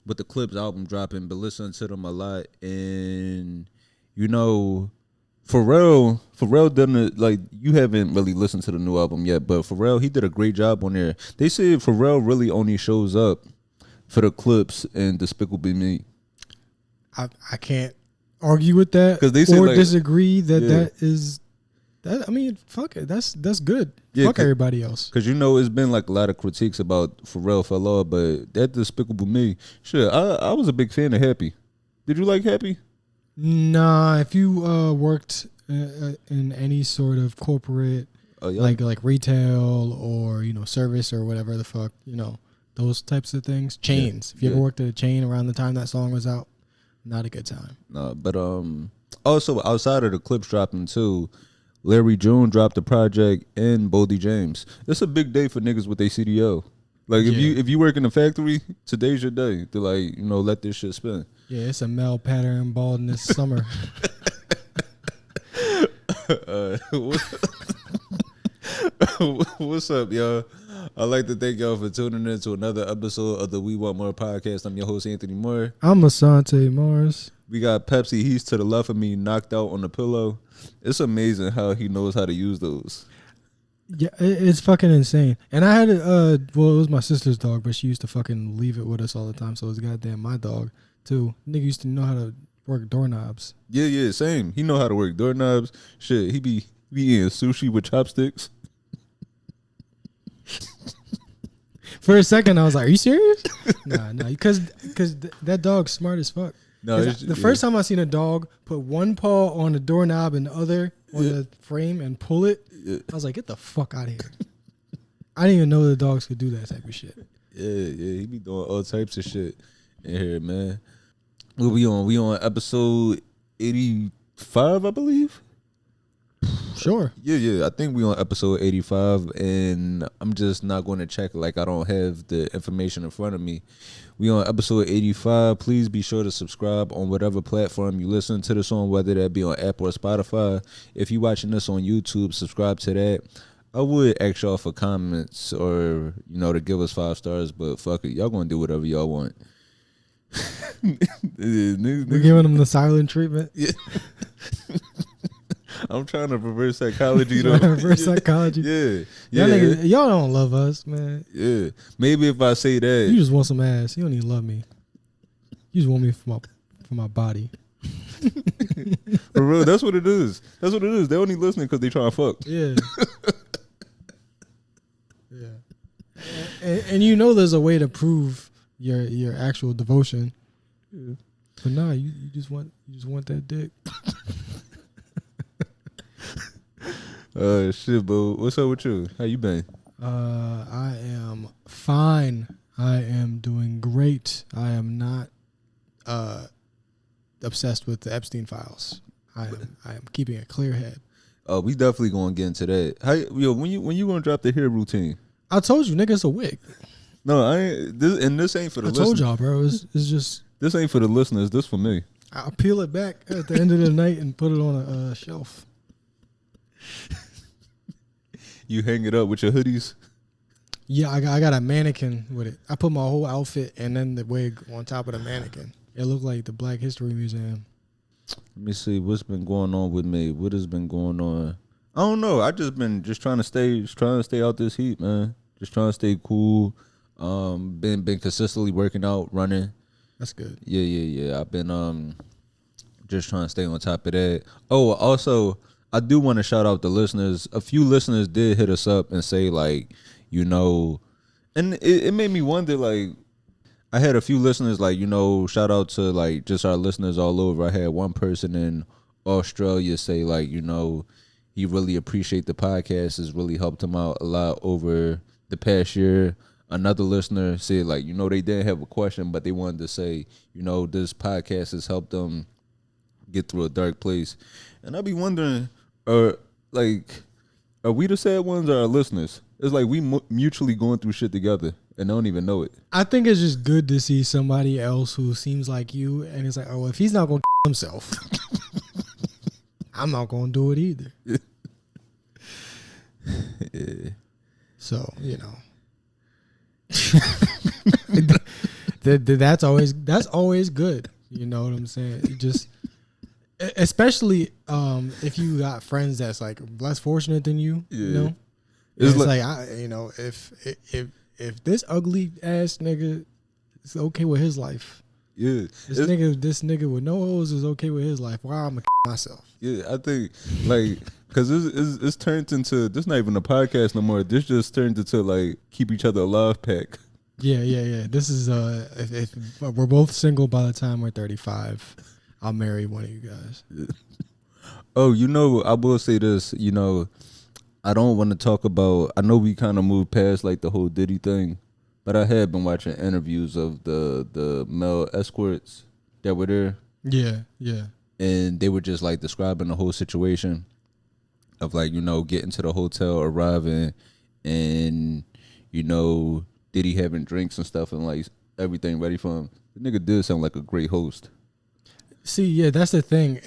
with the Clipse album dropping, but listening to them a lot. And, you know, Pharrell didn't, like, you haven't really listened to the new album yet, but Pharrell, he did a great job on there. They said Pharrell really only shows up for the Clipse and Despicable Me. I can't argue with that they say, or like, disagree that is that. I mean, fuck it. That's good. Yeah, fuck everybody else. Because, you know, it's been like a lot of critiques about Pharrell fell off, but that Despicable Me, shit, I was a big fan of Happy. Did you like Happy? Nah, if you worked in any sort of corporate, like retail or, you know, service or whatever the fuck, you know, those types of things, chains. If you ever worked at a chain around the time that song was out, not a good time. No, but also outside of the Clipse dropping too, Larry June dropped a project and Boldy James. It's a big day for niggas with their CDO. Like if you work in the factory, today's your day to, like, you know, let this shit spin. Yeah, it's a male pattern baldness summer. What's up, y'all? I'd like to thank y'all for tuning in to another episode of the We Want More podcast. I'm your host, Anthony Moore. I'm Asante Mars. We got Pepsi. He's to the left of me, knocked out on the pillow. It's amazing how he knows how to use those. Yeah, it's fucking insane. And I had it was my sister's dog, but she used to fucking leave it with us all the time. So it's goddamn my dog too. Nigga used to know how to work doorknobs. Yeah, same. He know how to work doorknobs. Shit, he be eating sushi with chopsticks. For a second, I was like, "Are you serious?" Nah, because that dog's smart as fuck. No, the first time I seen a dog put one paw on the doorknob and the other on the frame and pull it, I was like, "Get the fuck out of here!" I didn't even know the dogs could do that type of shit. Yeah, he be doing all types of shit in here, man. What we on? We on episode 85, I believe. Sure. Yeah. I think we on episode 85, and I'm just not going to check, like I don't have the information in front of me. We on episode 85. Please be sure to subscribe on whatever platform you listen to this on, whether that be on Apple or Spotify. If you watching this on YouTube, subscribe to that. I would ask y'all for comments or, you know, to give us 5 stars, but fuck it. Y'all going to do whatever y'all want. We're giving them the silent treatment. Yeah. I'm trying to reverse psychology, though. Reverse psychology. Yeah. Y'all don't love us, man. Yeah. Maybe if I say that. You just want some ass. You don't even love me. You just want me for my body. For real, that's what it is. They only listening because they trying to fuck. Yeah. Yeah. And you know there's a way to prove your actual devotion. Yeah. But nah, you just want that dick. Shit, boo. What's up with you? How you been? I am fine. I am doing great. I am not obsessed with the Epstein files. I am keeping a clear head. We definitely gonna get into that. When you gonna drop the hair routine? I told you, nigga, it's a wig. No, I ain't. This ain't for the listeners. I told y'all, bro. It's just. This ain't for the listeners. This for me. I'll peel it back at the end of the night and put it on a shelf. You hang it up with your hoodies? Yeah, I got a mannequin with it. I put my whole outfit and then the wig on top of the mannequin. It looked like the Black History Museum. Let me see what's been going on with me. What has been going on? I don't know. I just been trying to stay out this heat, man. Just trying to stay cool. Been consistently working out, running. That's good. Yeah. I've been just trying to stay on top of that. Oh, also, I do want to shout out the listeners. A few listeners did hit us up and say, like, you know, and it made me wonder, like, I had a few listeners, like, you know, shout out to, like, just our listeners all over. I had one person in Australia say, like, you know, he really appreciate the podcast. It's really helped him out a lot over the past year. Another listener said, like, you know, they didn't have a question, but they wanted to say, you know, this podcast has helped them get through a dark place. And I be wondering, are we the sad ones or our listeners? It's like we mutually going through shit together and don't even know it. I think it's just good to see somebody else who seems like you, and it's like, oh, if he's not going to himself, I'm not going to do it either. Yeah. So, you know. that's always good. You know what I'm saying? You just, especially if you got friends that's like less fortunate than you. You know, it's like if this ugly ass nigga is okay with his life. Yeah, this nigga with no hoes is okay with his life. Why I'm myself? Yeah, I think like because it's turned into this not even a podcast no more. This just turned into like keep each other alive pack. Yeah. This is if we're both single by the time we're 35, I'll marry one of you guys. Oh, I will say this. I don't want to talk about. I know we kind of moved past like the whole Diddy thing. But I had been watching interviews of the male escorts that were there. Yeah. And they were just like describing the whole situation of like, getting to the hotel, arriving, and, Diddy having drinks and stuff and like everything ready for him. The nigga did sound like a great host. See, yeah, that's the thing.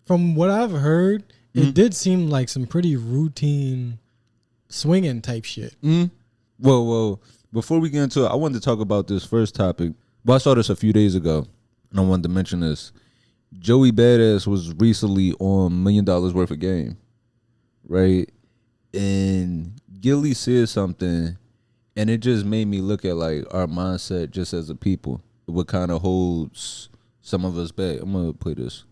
From what I've heard, it did seem like some pretty routine swinging type shit. Mm-hmm. Well. Before we get into it, I wanted to talk about this first topic. Well, I saw this a few days ago, and I wanted to mention this. Joey Badass was recently on $1 million worth of game, right? And Gillie said something, and it just made me look at like our mindset just as a people. What kind of holds some of us back. I'm gonna play this.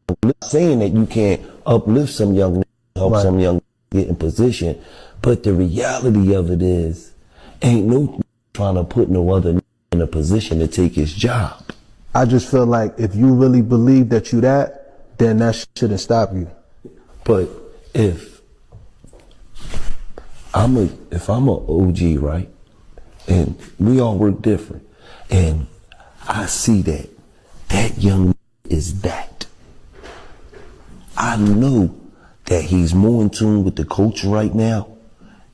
I'm not saying that you can't uplift some young, help some young get in position, but the reality of it is, ain't no trying to put no other in a position to take his job. I just feel like if you really believe that you that, then that shouldn't stop you. But if I'm a OG, right, and we all work different, and I see that young is that. I know that he's more in tune with the culture right now.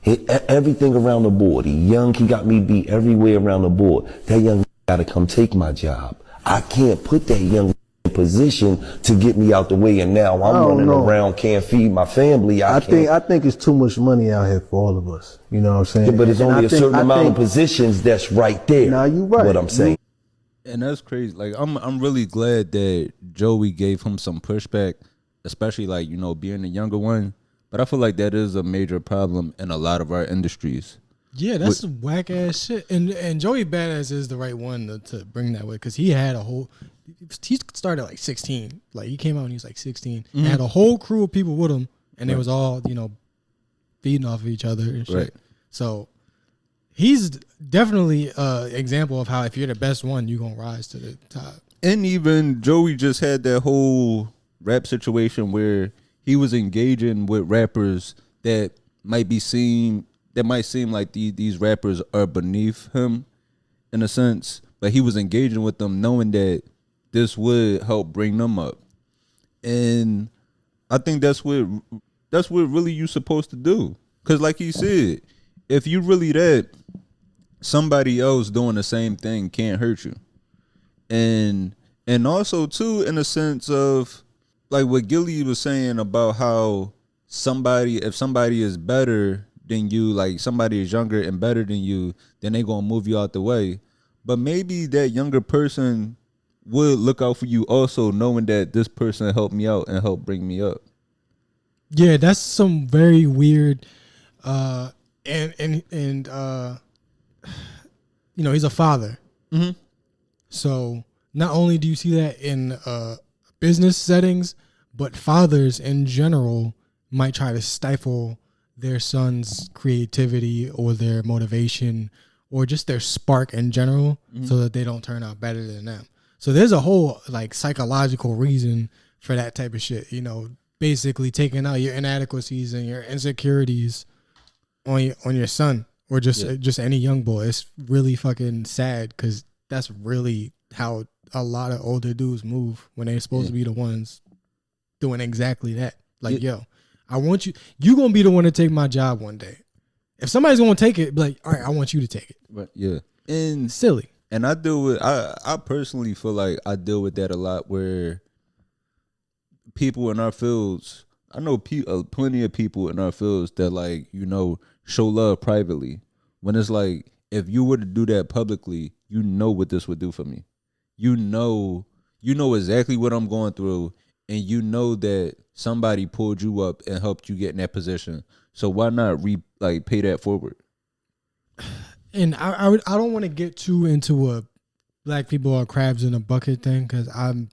Everything around the board. He young, he got me beat everywhere around the board. That young gotta come take my job. I can't put that young in position to get me out the way, and now I'm running around, can't feed my family. I think it's too much money out here for all of us. You know what I'm saying? Yeah, but it's only a certain amount of positions that's right there. Now you right. What I'm saying. And that's crazy. Like I'm really glad that Joey gave him some pushback, especially like, being the younger one. But I feel like that is a major problem in a lot of our industries. Yeah, that's some whack ass shit. And Joey Badass is the right one to bring that with, because he had he started like 16. Like he came out when he was like 16. Mm-hmm. And had a whole crew of people with him, and they was all, feeding off of each other and shit. Right. So he's definitely an example of how if you're the best one, you're going to rise to the top. And even Joey just had that whole rap situation where he was engaging with rappers that might seem like these rappers are beneath him in a sense, but he was engaging with them knowing that this would help bring them up. And I think that's what really you're supposed to do. Cause like he said, if you really that, somebody else doing the same thing can't hurt you. And also too, in a sense of like what Gillie was saying about how if somebody is better than you, like somebody is younger and better than you, then they gonna move you out the way. But maybe that younger person would look out for you also, knowing that this person helped me out and helped bring me up. Yeah, that's some very weird and he's a father. Mm-hmm. So not only do you see that in business settings, but fathers in general might try to stifle their son's creativity or their motivation or just their spark in general, so that they don't turn out better than them. So there's a whole like psychological reason for that type of shit, basically taking out your inadequacies and your insecurities on your son or just any young boy. It's really fucking sad, because that's really how a lot of older dudes move when they're supposed to be the ones doing exactly that. Like, yo, I want you gonna be the one to take my job one day. If somebody's gonna take it, be like, all right, I want you to take it. But yeah, and silly. And I personally feel like I deal with that a lot, where people in our fields, I know plenty of people in our fields that like, show love privately. When it's like, if you were to do that publicly, you know what this would do for me. You know exactly what I'm going through, and you know that somebody pulled you up and helped you get in that position. So why not pay that forward? And I don't want to get too into a black people are crabs in a bucket thing, because I'm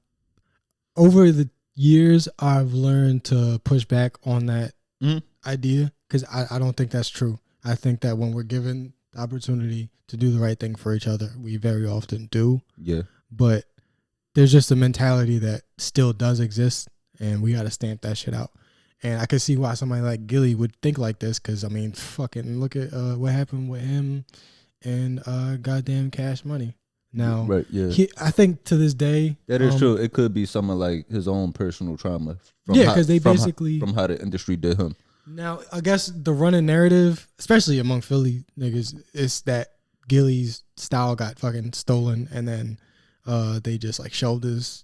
over the years I've learned to push back on that idea, because I don't think that's true. I think that when we're given the opportunity to do the right thing for each other, we very often do. Yeah. But there's just a mentality that still does exist, and we got to stamp that shit out. And I could see why somebody like Gillie would think like this, because, I mean, fucking look at what happened with him and goddamn Cash Money. Now, right, yeah. I think to this day... That is true. It could be someone like his own personal trauma. Because they basically... From how the industry did him. Now, I guess the running narrative, especially among Philly niggas, is that Gillie's style got fucking stolen, and then they just like shelved his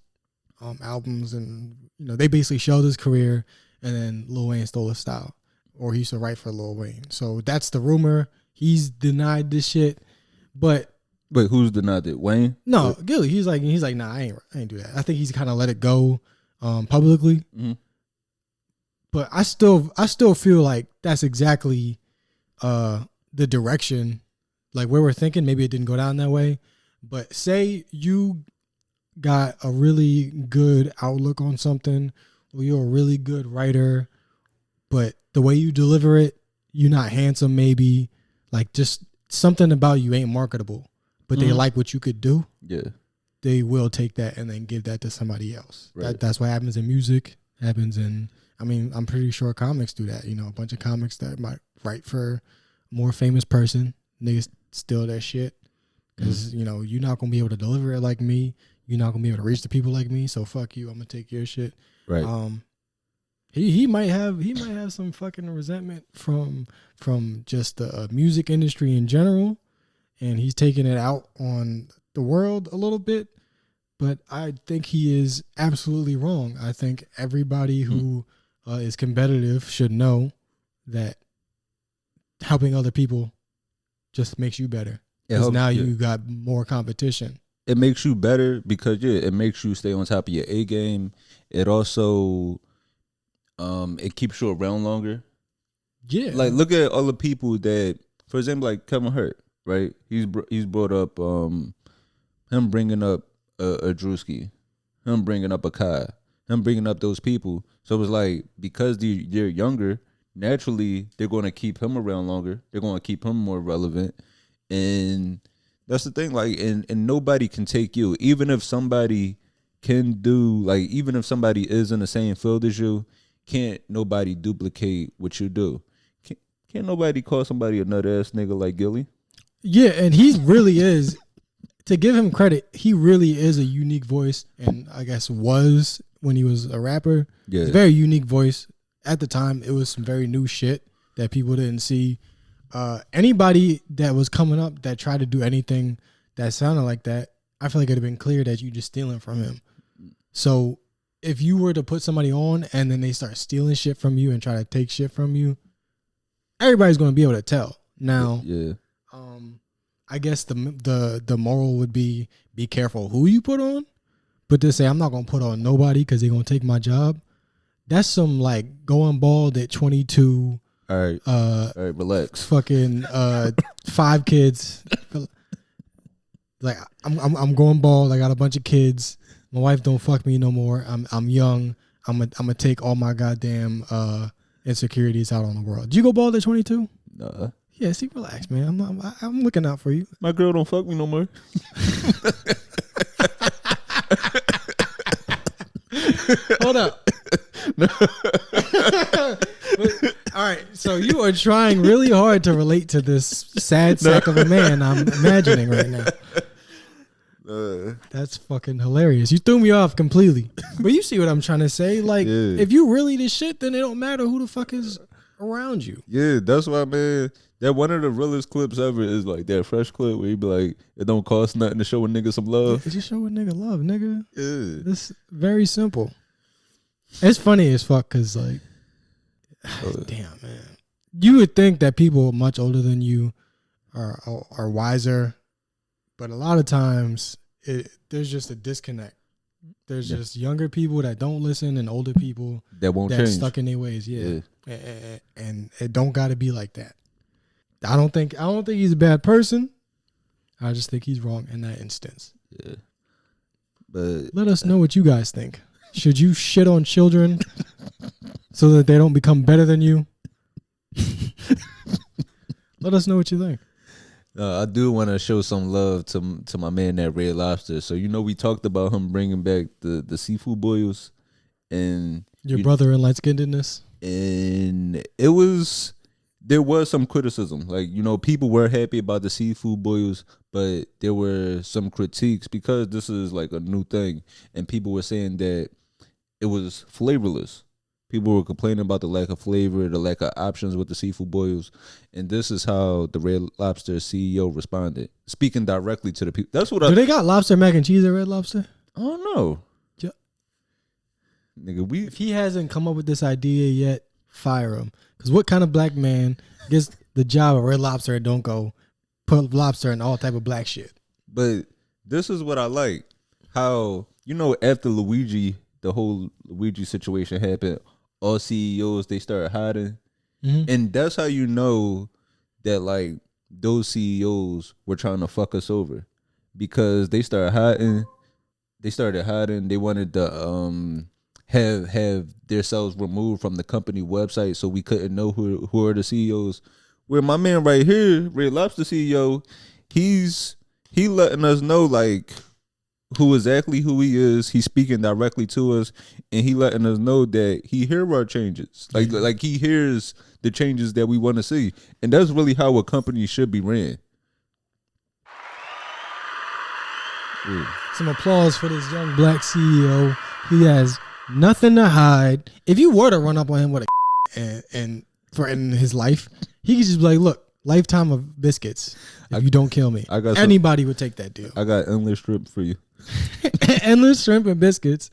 albums, and they basically shelved his career, and then Lil Wayne stole his style, or he used to write for Lil Wayne. So that's the rumor. He's denied this shit, but wait, who's denied it? Wayne? No, Gillie. He's like, nah, I ain't do that. I think he's kind of let it go publicly. Mm-hmm. But I still feel like that's exactly the direction, like where we're thinking. Maybe it didn't go down that way, but say you got a really good outlook on something, or you're a really good writer, but the way you deliver it, you're not handsome, maybe, like just something about you ain't marketable, but they like what you could do. Yeah, they will take that and then give that to somebody else. Right. That's what happens in music. Happens in, I mean, I'm pretty sure comics do that. A bunch of comics that might write for a more famous person, niggas steal that shit because you're not gonna be able to deliver it like me. You're not gonna be able to reach the people like me. So fuck you. I'm gonna take your shit. Right. He might have some fucking resentment from just the music industry in general, and he's taking it out on the world a little bit. But I think he is absolutely wrong. I think everybody who is competitive should know that helping other people just makes you better. Because now you got more competition. It makes you better because it makes you stay on top of your A game. It also it keeps you around longer. Yeah. Like look at all the people that, for example, like Kevin Hart, right? He's brought up him bringing up a Drewski, him bringing up a Kai, him bringing up those people. So it was like, because they're younger, naturally they're going to keep him around longer. They're going to keep him more relevant. And that's the thing, like, and nobody can take you. Even if somebody can do, like, even if somebody is in the same field as you, can't nobody duplicate what you do. Can't nobody call somebody a nut ass nigga like Gillie. Yeah, and he really is. To give him credit, he really is a unique voice, and I guess was when he was a rapper. Yeah, it's a very unique voice. At the time, it was some very new shit that people didn't see. Anybody that was coming up that tried to do anything that sounded like that, I feel like it'd have been clear that you just stealing from him. So if you were to put somebody on and then they start stealing shit from you and try to take shit from you, everybody's going to be able to tell. Now, I guess the moral would be careful who you put on, but to say I'm not gonna put on nobody because they're gonna take my job, that's some like going bald at 22. All right, relax. Fucking 5 kids. Like I'm going bald. I got a bunch of kids. My wife don't fuck me no more. I'm young. I'm gonna take all my goddamn insecurities out on the world. Did you go bald at 22? No. Yeah, see, relax, man. I'm looking out for you. My girl don't fuck me no more. Hold up. All right, so you are trying really hard to relate to this sad sack of a man I'm imagining right now. That's fucking hilarious. You threw me off completely. But you see what I'm trying to say? Like, if you really the shit, then it don't matter who the fuck is around you. Yeah, that's why, man. That one of the realest clips ever is like that Fresh clip where you be like, it don't cost nothing to show a nigga some love. Yeah, just show a nigga love, nigga. Yeah. It's very simple. It's funny as fuck because, like, damn, man. You would think that people much older than you are wiser But a lot of times, there's just a disconnect. There's just younger people that don't listen and older people that won't that's change. stuck in their ways. Yeah. And it don't got to be like that. I don't think he's a bad person. I just think he's wrong in that instance. Yeah. But let us know what you guys think. Should you shit on children so that they don't become better than you? Let us know what you think. I do want to show some love to my man at Red Lobster. So we talked about him bringing back the seafood boils, and your brother in light-skinnedness, and there was some criticism. Like people were happy about the seafood boils, but there were some critiques because this is like a new thing, and people were saying that it was flavorless. People were complaining about the lack of flavor, the lack of options with the seafood boils. And this is how the Red Lobster CEO responded, speaking directly to the people. That's what Do they got lobster mac and cheese at Red Lobster? I don't know. Yeah. Nigga, if he hasn't come up with this idea yet, fire him. Because what kind of black man gets the job at Red Lobster and don't go put lobster in all type of black shit? But this is what I like. How, after the whole Luigi situation happened, all CEOs, they started hiding. Mm-hmm. And that's how you know that like those CEOs were trying to fuck us over, because they started hiding. They wanted to have themselves removed from the company website so we couldn't know who are the CEOs. Where my man right here, Red Lobster CEO, he letting us know like who he is. He's speaking directly to us, and he letting us know that he hears our changes. Like he hears the changes that we want to see. And that's really how a company should be ran. Some applause for this young black CEO. He has nothing to hide. If you were to run up on him with a and threaten his life, he could just be like, look, lifetime of biscuits if you don't kill me. Anybody would take that deal. I got endless shrimp for you. Endless shrimp and biscuits.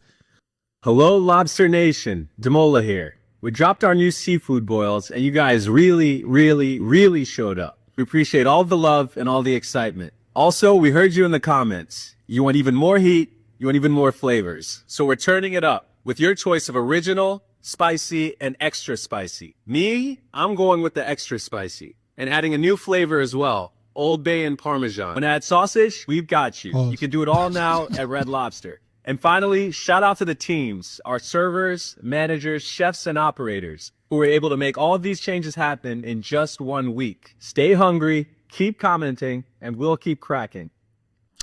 Hello, Lobster Nation. Demola here. We dropped our new seafood boils, and you guys really, really, really showed up. We appreciate all the love and all the excitement. Also, we heard you in the comments. You want even more heat, you want even more flavors. So we're turning it up with your choice of original, spicy, and extra spicy. Me, I'm going with the extra spicy and adding a new flavor as well. Old Bay and Parmesan. Want to add sausage? We've got you. You can do it all now at Red Lobster. And finally, shout out to the teams, our servers, managers, chefs, and operators who were able to make all of these changes happen in just 1 week. Stay hungry, keep commenting, and we'll keep cracking.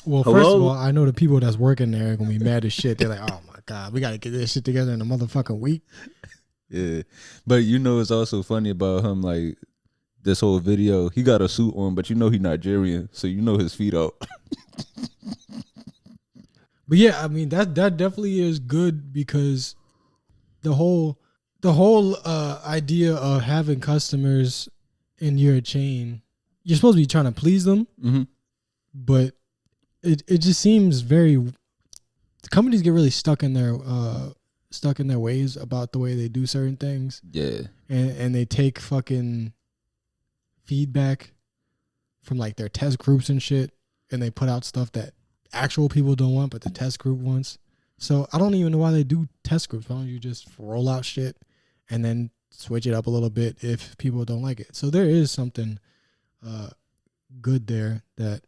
Well, first of all, I know the people that's working there are going to be mad as shit. They're like, oh my God, we got to get this shit together in a motherfucking week. Yeah. But it's also funny about him, like, this whole video, he got a suit on, but he's Nigerian, so his feet out. But yeah, I mean that definitely is good, because the whole idea of having customers in your chain, you're supposed to be trying to please them, mm-hmm. but it just seems companies get really stuck in their ways about the way they do certain things. Yeah, and they take fucking feedback from like their test groups and shit, and they put out stuff that actual people don't want, but the test group wants. So I don't even know why they do test groups. Why don't you just roll out shit and then switch it up a little bit if people don't like it? So there is something good there that,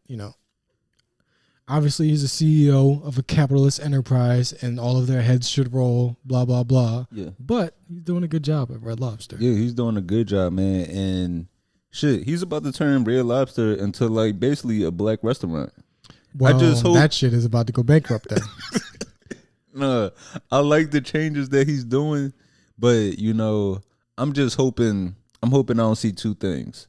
obviously he's a CEO of a capitalist enterprise and all of their heads should roll, blah, blah, blah. Yeah. But he's doing a good job at Red Lobster. Yeah, he's doing a good job, man. And shit, he's about to turn Red Lobster into like basically a black restaurant. Well, I just hope that shit is about to go bankrupt then. No, I like the changes that he's doing, but I'm just hoping. I'm hoping I don't see two things.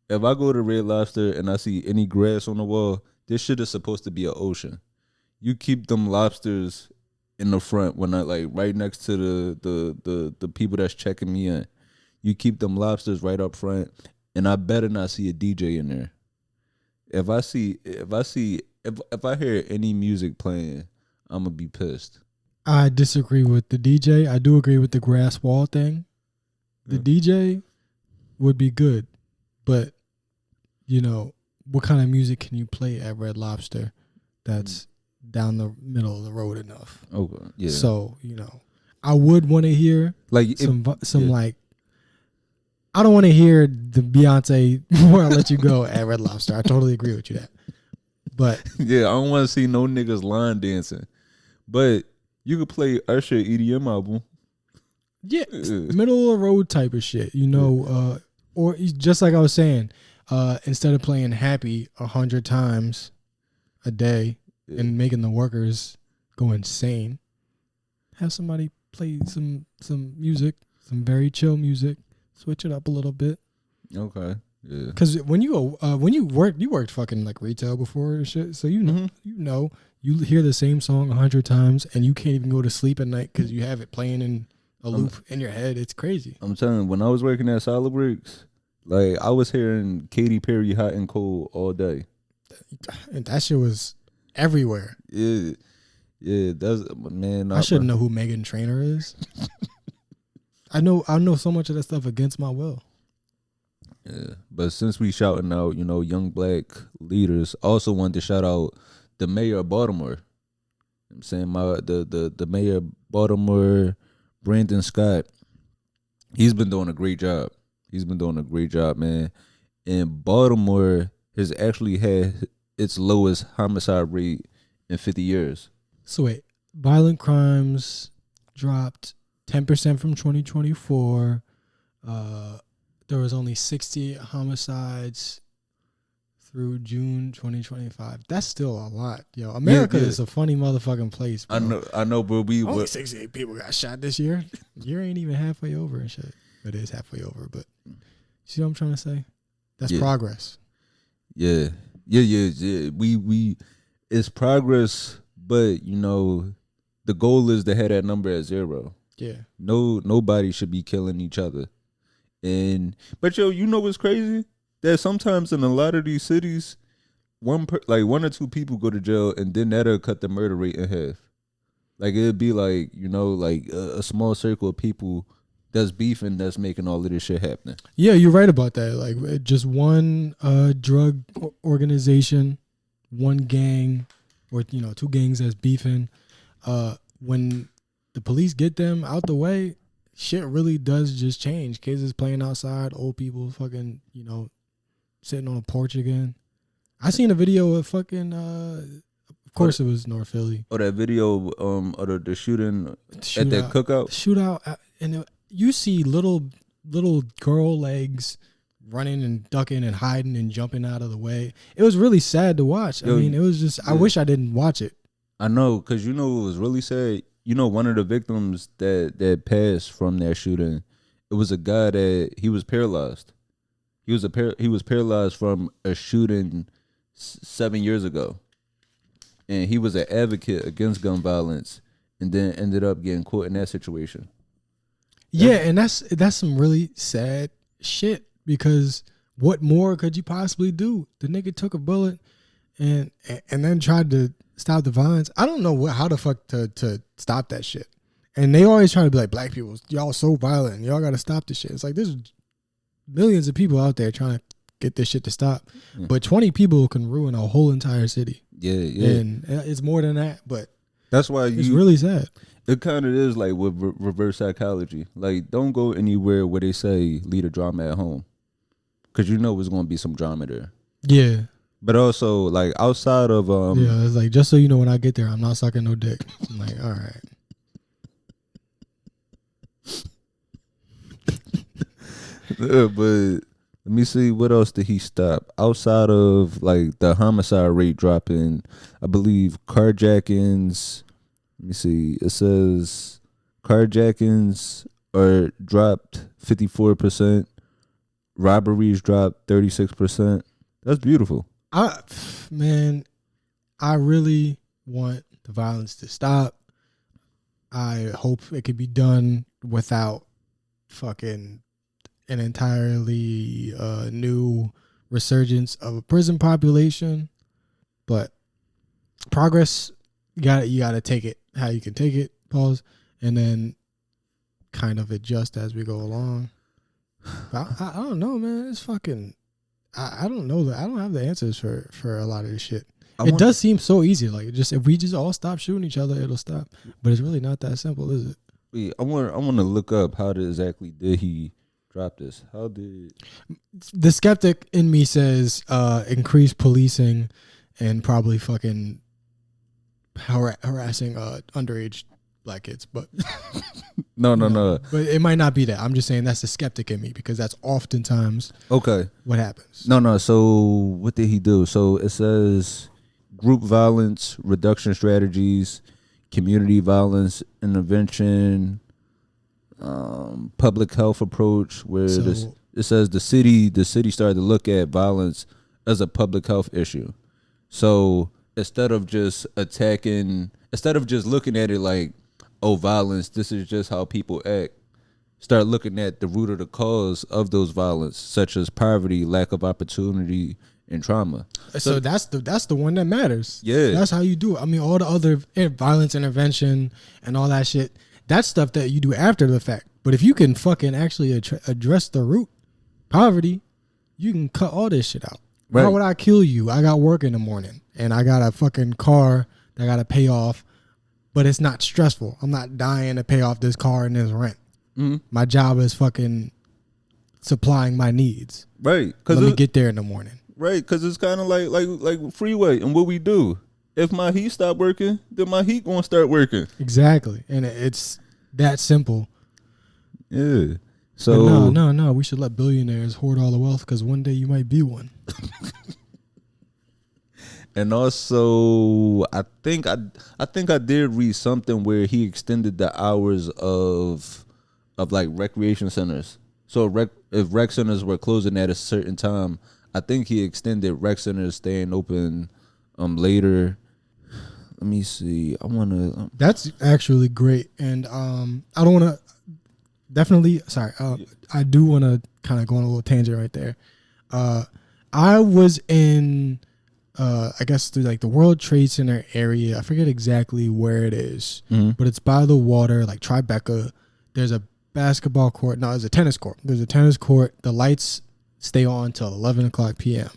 If I go to Red Lobster and I see any grass on the wall, this shit is supposed to be an ocean. You keep them lobsters in the front when I like right next to the people that's checking me in. You keep them lobsters right up front, and I better not see a DJ in there. If I hear any music playing, I'm gonna be pissed. I disagree with the DJ. I do agree with the grass wall thing. The DJ would be good, but what kind of music can you play at Red Lobster that's down the middle of the road enough? Okay, yeah. So, I would want to hear like some like, I don't want to hear the Beyonce Before I Let You Go at Red Lobster. I totally agree with you that. But yeah, I don't want to see no niggas line dancing. But you could play Usher EDM album. Yeah, middle of the road type of shit, or just like I was saying, instead of playing Happy 100 times a day and making the workers go insane, have somebody play some music, some very chill music, switch it up a little bit. Okay, yeah. Because when you worked fucking like retail before and shit, so you hear the same song 100 times and you can't even go to sleep at night because you have it playing in a loop in your head. It's crazy. I'm telling you, when I was working at Solid Bricks, like I was hearing Katy Perry Hot and Cold all day. And that shit was everywhere. Yeah, that's, man. I shouldn't know who Megan Trainor is. I know so much of that stuff against my will. Yeah, but since we shouting out, young black leaders, I also wanted to shout out the mayor of Baltimore. I'm saying the mayor of Baltimore, Brandon Scott. He's been doing a great job. Man. And Baltimore has actually had its lowest homicide rate in 50 years. So wait, violent crimes dropped 10% from 2024. There was only 60 homicides through June 2025. That's still a lot, yo. America is a funny motherfucking place, bro. I know, but only 68 people got shot this year. You ain't even halfway over and shit. It is halfway over, but you see what I'm trying to say? That's progress. Yeah. We it's progress, but the goal is to have that number at 0. Yeah. Nobody should be killing each other. But what's crazy? That sometimes in a lot of these cities, one or two people go to jail, and then that'll cut the murder rate in half. Like it'd be like a small circle of people that's beefing, that's making all of this shit happening. Yeah, you're right about that. Like just one drug organization, one gang, or two gangs that's beefing. When the police get them out the way, shit really does just change. Kids is playing outside, old people fucking, sitting on a porch again. I seen a video of fucking of course it was North Philly. Oh, that video of the shooting at that cookout? Shootout, and you see little girl legs running and ducking and hiding and jumping out of the way. It was really sad to watch. I mean, it was just, I wish I didn't watch it. I know, because it was really sad. One of the victims that passed from that shooting, it was a guy that he was paralyzed. He was paralyzed from a shooting 7 years ago, and he was an advocate against gun violence, and then ended up getting caught in that situation. Yeah, and that's some really sad shit, because what more could you possibly do? The nigga took a bullet and then tried to stop the violence. I don't know how the fuck to stop that shit. And they always try to be like, black people, y'all so violent, y'all got to stop this shit. It's like there's millions of people out there trying to get this shit to stop. Yeah. But 20 people can ruin a whole entire city. Yeah. And it's more than that, but that's why it's really sad. It kind of is like with reverse psychology. Like, don't go anywhere where they say leave the drama at home, because it's going to be some drama there. Yeah. But also, like, outside of yeah, it's like, just so you know, when I get there, I'm not sucking no dick. I'm like, all right. But let me see, what else did he stop outside of like the homicide rate dropping? I believe carjackings. Let me see. It says carjackings are dropped 54%. Robberies dropped 36%. That's beautiful. I really want the violence to stop. I hope it could be done without fucking an entirely new resurgence of a prison population. But progress, you gotta take it how you can take it, pause, and then kind of adjust as we go along. I don't know, man. It's fucking, I don't know that. I don't have the answers for a lot of this shit. It does seem so easy. Like, just if we just all stop shooting each other, it'll stop. But it's really not that simple, is it? Wait, I want to look up how exactly did he drop this? How did the skeptic in me says increase policing and probably fucking harassing underage black kids, but no. But it might not be that. I'm just saying that's the skeptic in me because that's oftentimes what happens. No. So what did he do? So it says group violence reduction strategies, community violence intervention, public health approach. Where it says the city started to look at violence as a public health issue. So instead of just looking at it like, oh, violence, this is just how people act, start looking at the root of the cause of those violence, such as poverty, lack of opportunity, and trauma. So that's the one that matters. Yeah. That's how you do it. I mean, all the other violence intervention and all that shit, that's stuff that you do after the fact. But if you can fucking actually address the root, poverty, you can cut all this shit out. Right. Why would I kill you? I got work in the morning and I got a fucking car that I got to pay off, but it's not stressful. I'm not dying to pay off this car and this rent. Mm-hmm. My job is fucking supplying my needs. Right. Let me get there in the morning. Right, because it's kind of like freeway and what we do. If my heat stop working, then my heat gonna start working. Exactly, and it's that simple. Yeah. So but no. We should let billionaires hoard all the wealth because one day you might be one. And also, I think I did read something where he extended the hours of like recreation centers. So if rec centers were closing at a certain time, I think he extended rec centers staying open later. Let me see. I want to. That's actually great, and I don't want to. Definitely, sorry. I do want to kind of go on a little tangent right there. I was in, I guess through like the World Trade Center area. I forget exactly where it is, but it's by the water, like Tribeca. There's a basketball court. No, there's a tennis court. There's a tennis court. The lights stay on till 11 o'clock p.m.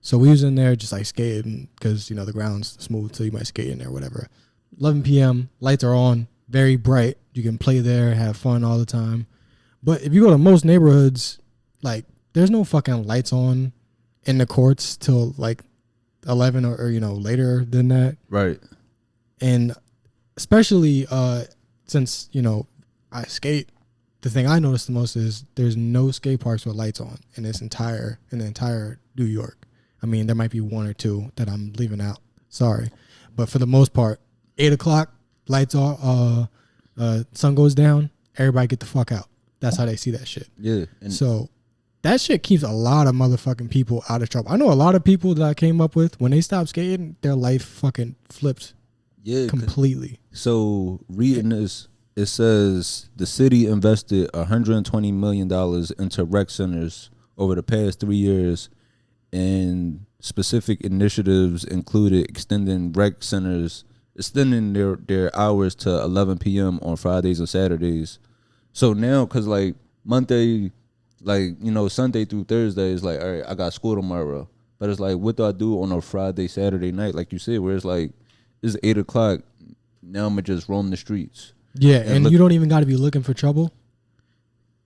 So we was in there just like skating because, the ground's smooth, so you might skate in there, whatever. 11 p.m., lights are on, very bright. You can play there, have fun all the time. But if you go to most neighborhoods, like, there's no fucking lights on in the courts till like 11 or later than that. Right. And especially since, I skate, the thing I noticed the most is there's no skate parks with lights on in the entire New York. I mean, there might be one or two that I'm leaving out. Sorry. But for the most part, 8 o'clock, lights are, sun goes down, everybody get the fuck out. That's how they see that shit. Yeah. So that shit keeps a lot of motherfucking people out of trouble. I know a lot of people that I came up with, when they stopped skating, their life fucking flipped completely. So reading this, it says the city invested $120 million into rec centers over the past 3 years, and specific initiatives included extending rec centers, extending their hours to 11 p.m. on Fridays and Saturdays. So now, because like Monday, Sunday through Thursday is like, all right, I got school tomorrow. But it's like, what do I do on a Friday, Saturday night, like you said, where it's like, it's 8 o'clock, now I'm going to just roam the streets. Yeah, and you don't even got to be looking for trouble.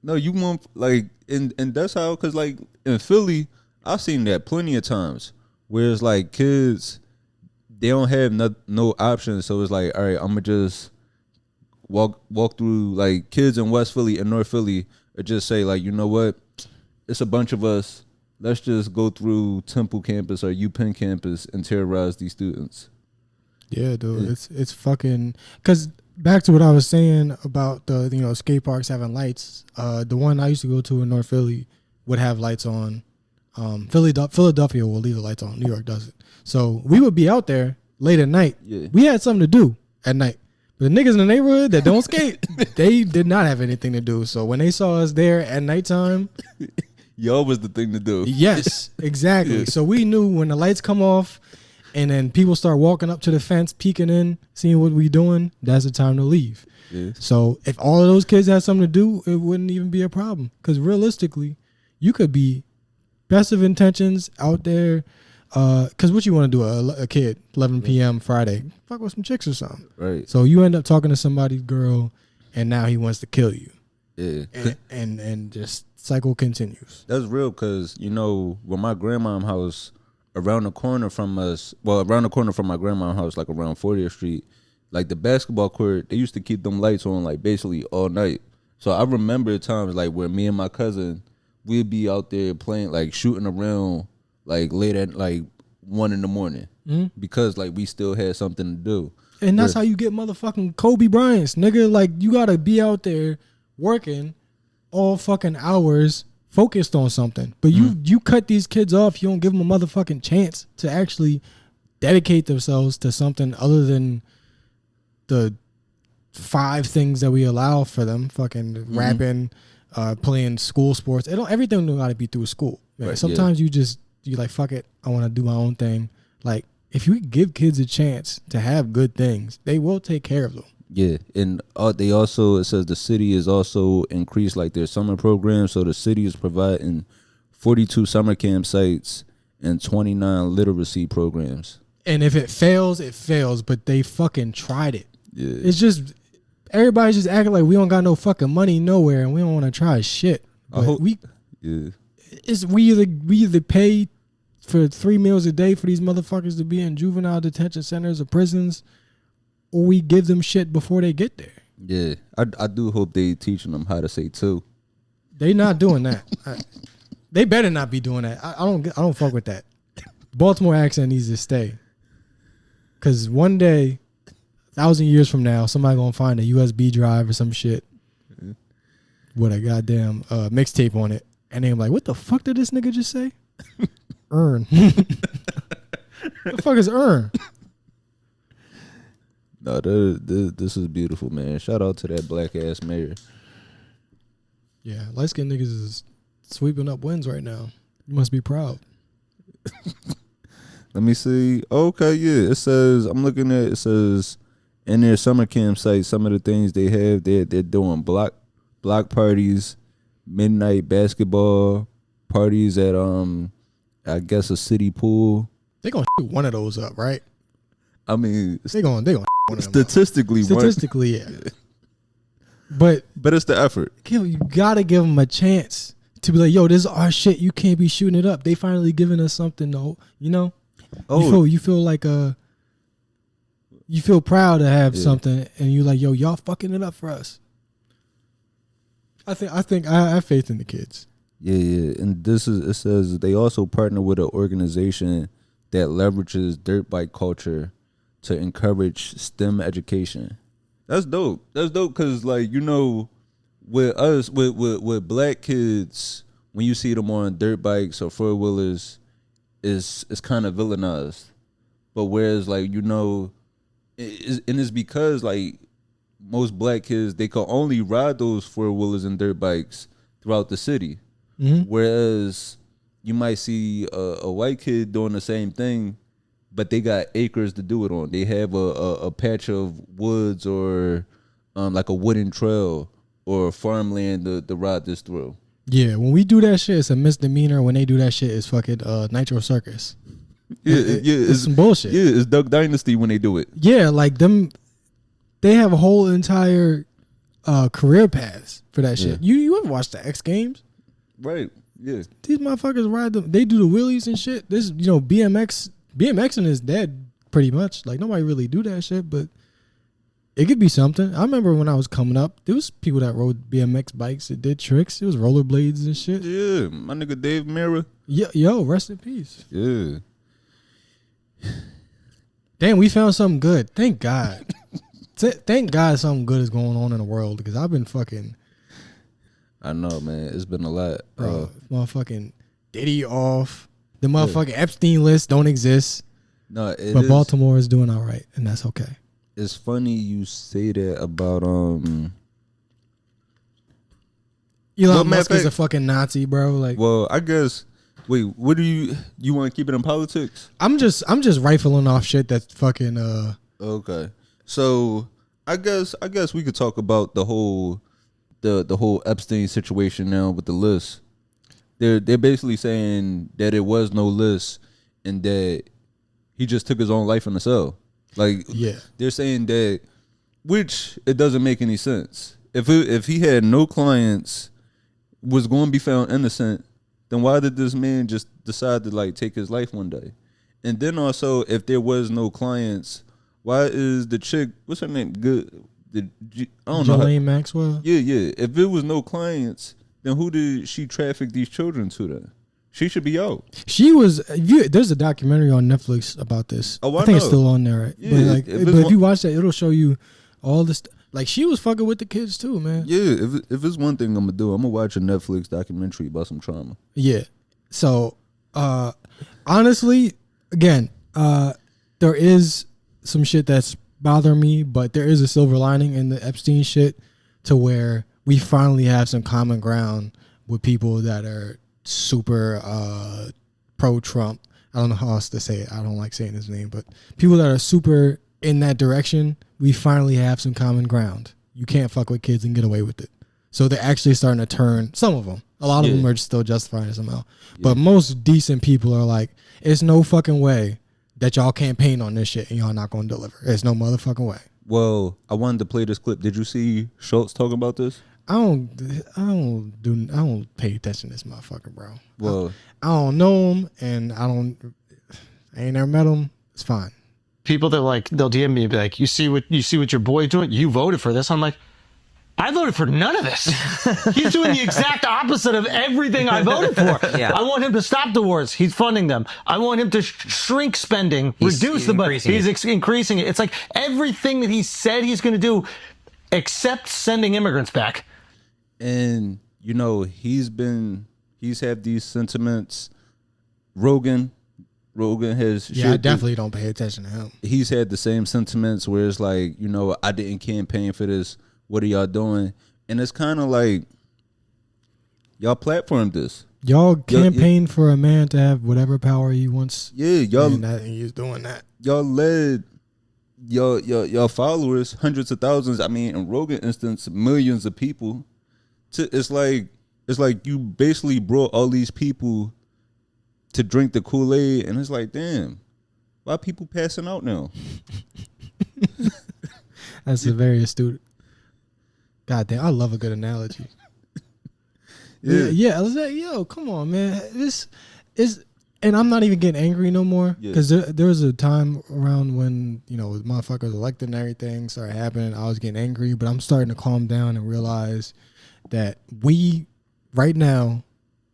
No, you want and that's how, because like in Philly, I've seen that plenty of times where it's like kids, they don't have no options, so it's like, all right, I'm gonna just walk through, like kids in West Philly and North Philly, or just say like, you know what, it's a bunch of us, let's just go through Temple campus or UPenn campus and terrorize these students. Yeah, dude, it's fucking, because back to what I was saying about the skate parks having lights. The one I used to go to in North Philly would have lights on. Philadelphia will leave the lights on. New York doesn't. So we would be out there late at night. Yeah. We had something to do at night. But the niggas in the neighborhood that don't skate, they did not have anything to do. So when they saw us there at nighttime, y'all was the thing to do. Yes, exactly. Yeah. So we knew when the lights come off, and then people start walking up to the fence, peeking in, seeing what we doing, that's the time to leave. Yeah. So if all of those kids had something to do, it wouldn't even be a problem. Because realistically, you could be best of intentions out there. Cause what you want to do, a kid, 11 p.m. Friday, fuck with some chicks or something. Right. So you end up talking to somebody's girl, and now he wants to kill you. Yeah. And just cycle continues. That's real, cause when my grandma's house around the corner from us, around the corner from my grandma's house, like around 40th Street, like the basketball court, they used to keep them lights on like basically all night. So I remember times like where me and my cousin, we'd be out there playing, like shooting around, like late at like 1 a.m. because like we still had something to do. And that's how you get motherfucking Kobe Bryant's, nigga. Like you gotta be out there working all fucking hours, focused on something. But you cut these kids off. You don't give them a motherfucking chance to actually dedicate themselves to something other than the 5 things that we allow for them. Fucking rapping, playing school sports. Everything don't gotta be through school. Right, sometimes you like, fuck it, I want to do my own thing. Like, if you give kids a chance to have good things, they will take care of them. Yeah, and it says the city is also increased like their summer program. So the city is providing 42 summer campsites and 29 literacy programs. And if it fails, it fails. But they fucking tried it. Yeah. It's just everybody's just acting like we don't got no fucking money nowhere, and we don't want to try shit. But we either pay for 3 meals a day for these motherfuckers to be in juvenile detention centers or prisons, or we give them shit before they get there. Yeah, I do hope they teaching them how to say too. They not doing that. They better not be doing that. I don't fuck with that. Baltimore accent needs to stay. Cause one day, 1,000 years from now, somebody gonna find a USB drive or some shit with a goddamn mixtape on it, and they're like, "What the fuck did this nigga just say?" Earn. The fuck is earn? No, this is beautiful, man. Shout out to that black ass mayor. Yeah, light skinned niggas is sweeping up wins right now. You must be proud. Let me see. Okay, yeah. It says in their summer campsite, some of the things they have, they're doing block parties, midnight basketball parties at I guess a city pool. They gonna shoot one of those up, right? I mean, they gonna one statistically, yeah. But it's the effort. You gotta give them a chance to be like, yo, this is our shit. You can't be shooting it up. They finally giving us something, though. You know, you feel like you feel proud to have something, and you like, yo, y'all fucking it up for us. I have faith in the kids. Yeah, and it says they also partner with an organization that leverages dirt bike culture to encourage STEM education. That's dope. That's dope because, like, with us, with black kids, when you see them on dirt bikes or four wheelers, it's kind of villainized. But whereas, like, it's because, like, most black kids, they can only ride those four wheelers and dirt bikes throughout the city. Mm-hmm. Whereas you might see a white kid doing the same thing, but they got acres to do it on. They have a patch of woods or like a wooden trail or farmland to ride this through. Yeah, when we do that shit, it's a misdemeanor. When they do that shit, it's fucking Nitro Circus. It's some bullshit. Yeah, it's Duck Dynasty when they do it. Yeah, like them, they have a whole entire career paths for that shit. You ever watch the X Games? Right. Yeah. These motherfuckers ride them. They do the wheelies and shit. This, BMXing is dead pretty much. Like nobody really do that shit, but it could be something. I remember when I was coming up, there was people that rode BMX bikes that did tricks. It was rollerblades and shit. Yeah, my nigga Dave Mirra. Yo, rest in peace. Yeah. Damn, we found something good. Thank God. Thank God something good is going on in the world because I've been fucking. I know, man. It's been a lot. Bro, motherfucking Diddy off. The motherfucking Epstein list don't exist. No, but Baltimore is doing all right, and that's okay. It's funny you say that about Elon Musk is a fucking Nazi, bro. Like, well, I guess. Wait, what do you want to keep it in politics? I'm just rifling off shit that's fucking. Okay, so I guess we could talk about the whole Epstein situation now with the list. they're basically saying that it was no list and that he just took his own life in the cell. Like, they're saying that, which it doesn't make any sense. If he had no clients, was going to be found innocent, then why did this man just decide to like take his life one day? And then also, if there was no clients, why is the chick, what's her name? I don't know. Jolene Maxwell? Yeah. If it was no clients, then who did she traffic these children to then? She should be out. She was. There's a documentary on Netflix about this. Oh, I think it's still on there, right? Yeah, but if you watch that, it'll show you all this. Like, she was fucking with the kids too, man. Yeah, if it's one thing I'm gonna do, I'm gonna watch a Netflix documentary about some trauma. Yeah. So, honestly, again, there is some shit that's bothering me, but there is a silver lining in the Epstein shit to where we finally have some common ground with people that are super pro-Trump. I don't know how else to say it. I don't like saying his name, but people that are super in that direction, we finally have some common ground. You can't fuck with kids and get away with it. So they're actually starting to turn, some of them. A lot of them are still justifying it somehow. But most decent people are like, it's no fucking way that y'all campaign on this shit and y'all not going to deliver. There's no motherfucking way. Well, I wanted to play this clip. Did you see Schultz talking about this? I don't pay attention to this motherfucker, bro. Well, I don't know him, and I ain't never met him. It's fine. People that like, they'll DM me and be like, you see what your boy's doing? You voted for this. I'm like, I voted for none of this. He's doing the exact opposite of everything I voted for. Yeah. I want him to stop the wars. He's funding them. I want him to shrink spending, reduce the budget. He's increasing it. It's like everything that he said he's going to do, except sending immigrants back. And you know, he's had these sentiments. Rogan has I definitely don't pay attention to him. He's had the same sentiments where it's like, you know, I didn't campaign for this. What are y'all doing? And it's kind of like, y'all platformed this. Y'all campaigned for a man to have whatever power he wants. Yeah, y'all. And he's doing that. Y'all led your followers, hundreds of thousands. I mean, in Rogan instance, millions of people. It's like you basically brought all these people to drink the Kool-Aid, and it's like, damn, why are people passing out now? That's a very astute. God damn, I love a good analogy. Yeah. I was like, yo, come on, man. This is, and I'm not even getting angry no more because there was a time around when, you know, motherfuckers elected and everything started happening. I was getting angry, but I'm starting to calm down and realize that we, right now,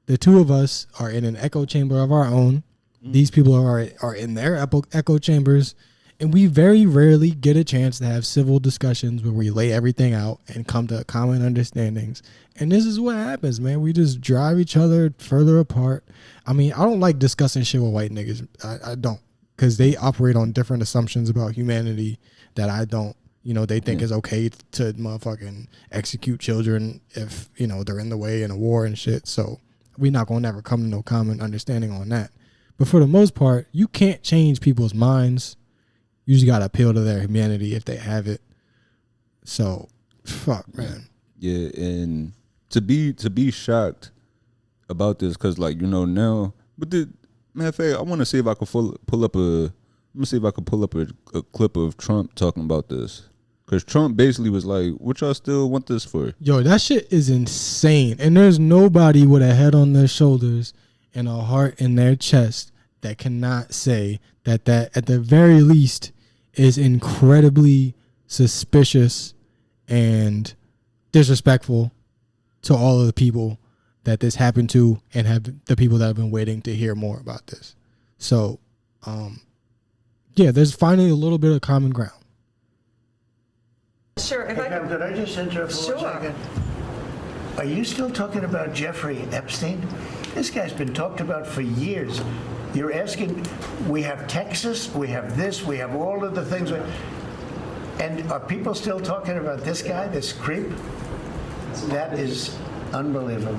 the two of us are in an echo chamber of our own. These people are in their echo chambers. And we very rarely get a chance to have civil discussions where we lay everything out and come to common understandings. And this is what happens, man. We just drive each other further apart. I mean, I don't like discussing shit with white niggas. I don't. Because they operate on different assumptions about humanity that I don't. You know, they think it's okay to motherfucking execute children if, you know, they're in the way in a war and shit. So we're not going to ever come to no common understanding on that. But for the most part, you can't change people's minds. You just gotta appeal to their humanity if they have it. So, fuck, man. Yeah, and to be shocked about this, cause like, you know, now, but the matter of fact, I want to see if I can pull up a clip of Trump talking about this, cause Trump basically was like, "What y'all still want this for?" Yo, that shit is insane, and there's nobody with a head on their shoulders and a heart in their chest that cannot say that at the very least is incredibly suspicious and disrespectful to all of the people that this happened to and have the people that have been waiting to hear more about this. So, there's finally a little bit of common ground. Sure. Could I just interrupt for 1 second? Are you still talking about Jeffrey Epstein? This guy's been talked about for years. You're asking, we have Texas, we have this, we have all of the things. And are people still talking about this guy, this creep? That is unbelievable.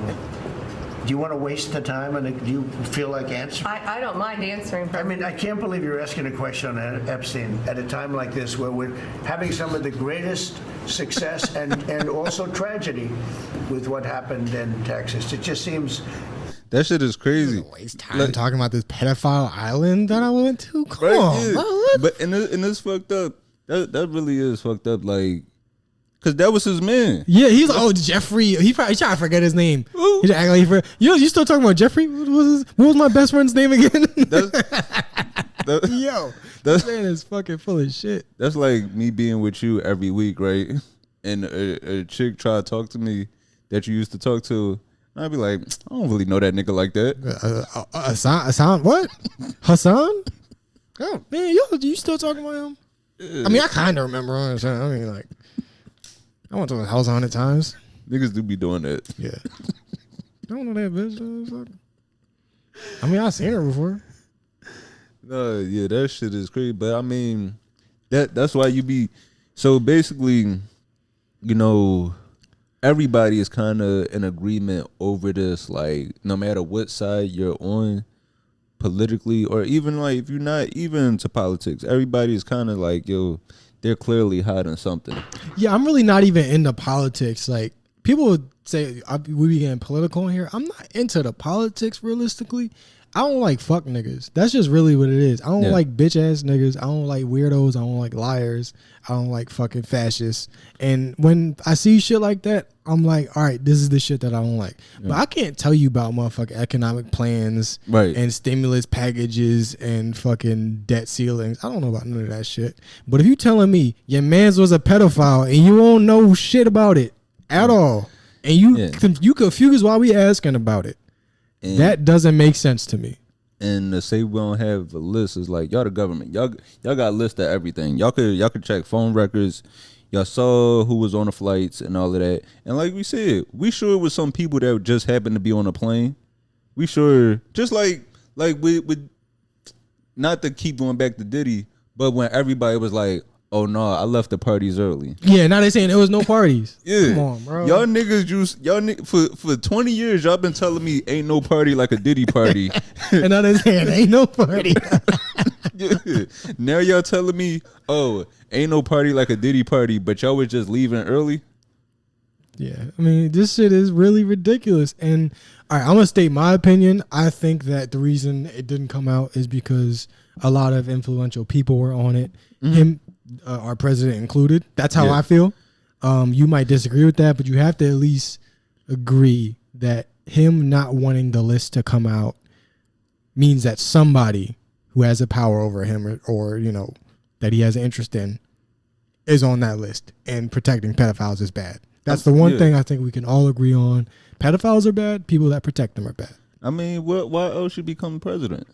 Do you want to waste the time, and do you feel like answering? I don't mind answering. I mean, I can't believe you're asking a question on Epstein at a time like this where we're having some of the greatest success and also tragedy with what happened in Texas. It just seems... That shit is crazy. Waste time talking about this pedophile island that I went to. Come on, yeah. bro. But and it's fucked up. That really is fucked up. Like, cause that was his man. Yeah, he's like, Jeffrey. He probably trying to forget his name. He just act like he forgot. You still talking about Jeffrey? What was my best friend's name again? Yo, this man is fucking full of shit. That's like me being with you every week, right? And a chick try to talk to me that you used to talk to. I'd be like, I don't really know that nigga like that. Hassan, what? Hassan? Oh man, you still talking about him? I mean, I kind of remember him. I mean, like, I went to his house 100 times. Niggas do be doing that. Yeah. Don't know that bitch. I mean, I've seen her before. No, yeah, that shit is crazy. But I mean, that's why you be so basically, you know. Everybody is kind of in agreement over this, like, no matter what side you're on politically, or even, like, if you're not even into politics, everybody's kind of like, yo, they're clearly hiding something. Yeah, I'm really not even into politics. Like, people would say we be getting political in here. I'm not into the politics, realistically. I don't like fuck niggas. That's just really what it is. I don't like bitch ass niggas. I don't like weirdos. I don't like liars. I don't like fucking fascists. And when I see shit like that, I'm like, all right, this is the shit that I don't like. Yeah. But I can't tell you about motherfucking economic plans and stimulus packages and fucking debt ceilings. I don't know about none of that shit. But if you telling me your man's was a pedophile and you don't know shit about it at all, and you confused why we asking about it, and that doesn't make sense to me. And to say we don't have a list is like, y'all the government. Y'all got a list of everything. Y'all could check phone records. Y'all saw who was on the flights and all of that. And like we said, we sure it was some people that just happened to be on a plane. We sure, just like with not to keep going back to Diddy, but when everybody was like, oh no, I left the parties early. Yeah, now they saying there was no parties. Yeah, come on, bro. Y'all niggas for 20 years y'all been telling me ain't no party like a Diddy party. And now they saying ain't no party. Yeah. Now y'all telling me, oh, ain't no party like a Diddy party, but y'all was just leaving early. Yeah, I mean, this shit is really ridiculous. And all right, I'm gonna state my opinion. I think that the reason it didn't come out is because a lot of influential people were on it. Mm-hmm. Him. Our president included. That's how I feel. You might disagree with that, but you have to at least agree that him not wanting the list to come out means that somebody who has a power over him or you know, that he has an interest in is on that list, and protecting pedophiles is bad. That's the one thing I think we can all agree on. Pedophiles are bad. People that protect them are bad. I mean, why else should become president?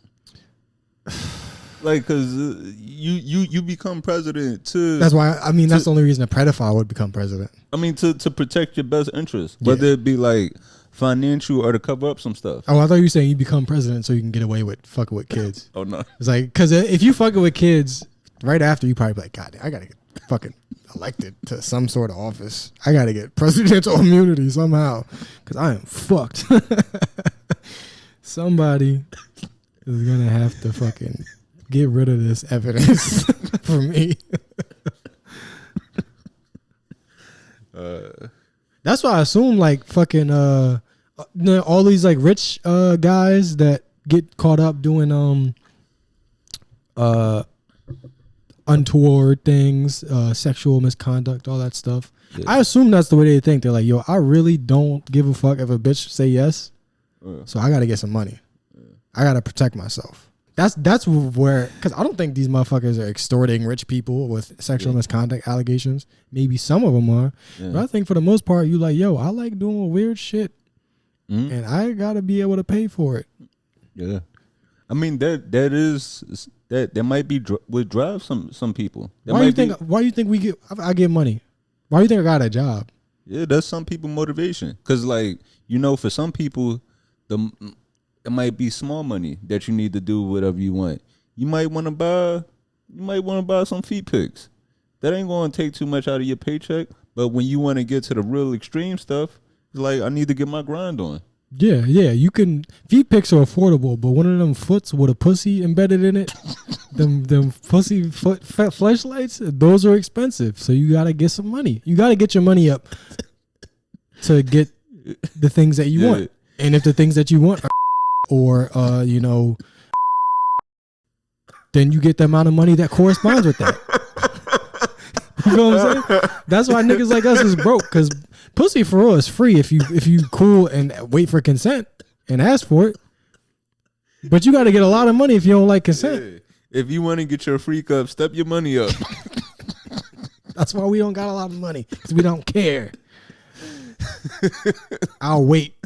Like, cause you become president to. That's why. I mean, that's the only reason a pedophile would become president. I mean, to protect your best interests, whether it be like financial or to cover up some stuff. Oh, I thought you were saying you become president so you can get away with fucking with kids. Oh no, it's like, because if you fucking with kids right after, you probably be like, God, I gotta get fucking elected to some sort of office. I gotta get presidential immunity somehow because I am fucked. Somebody is gonna have to fucking get rid of this evidence for me. That's why I assume like fucking all these like rich guys that get caught up doing untoward things, sexual misconduct, all that stuff. Yeah. I assume that's the way they think. They're like, yo, I really don't give a fuck if a bitch say yes. So I gotta get some money. I gotta protect myself. That's where, because I don't think these motherfuckers are extorting rich people with sexual misconduct allegations. Maybe some of them are, but I think for the most part, you like, yo, I like doing weird shit, and I gotta be able to pay for it. Yeah, I mean that might be what drives some people. Why do you think I get money? Why do you think I got a job? Yeah, that's some people motivation. Cause like, you know, for some people, it might be small money that you need to do whatever you want. You might want to buy some feet pics. That ain't going to take too much out of your paycheck. But when you want to get to the real extreme stuff, it's like, I need to get my grind on. Yeah. You can. Feet pics are affordable, but one of them foots with a pussy embedded in it, them pussy foot fleshlights, those are expensive. So you gotta get some money. You gotta get your money up to get the things that you want. And if the things that you want are or you know, then you get the amount of money that corresponds with that. You know what I'm saying? That's why niggas like us is broke, because pussy for real is free if you cool and wait for consent and ask for it. But you got to get a lot of money if you don't like consent. Yeah. If you want to get your free cup, step your money up. That's why we don't got a lot of money, because we don't care. I'll wait.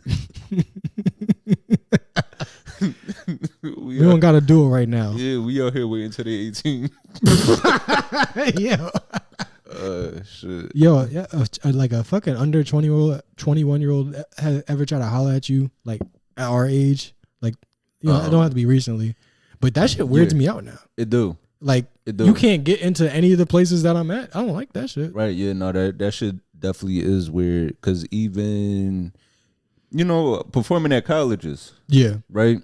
we don't got to do it right now. Yeah, we out here waiting until they 18. Yeah. Shit. Yo, yeah, like a fucking under 21-year-old ever try to holler at you, like at our age? Like, you know, it don't have to be recently, but that shit weirds me out now. It do. Like, it do. You can't get into any of the places that I'm at. I don't like that shit. Right, yeah, no, that shit definitely is weird, because even, you know, performing at colleges. Yeah. Right?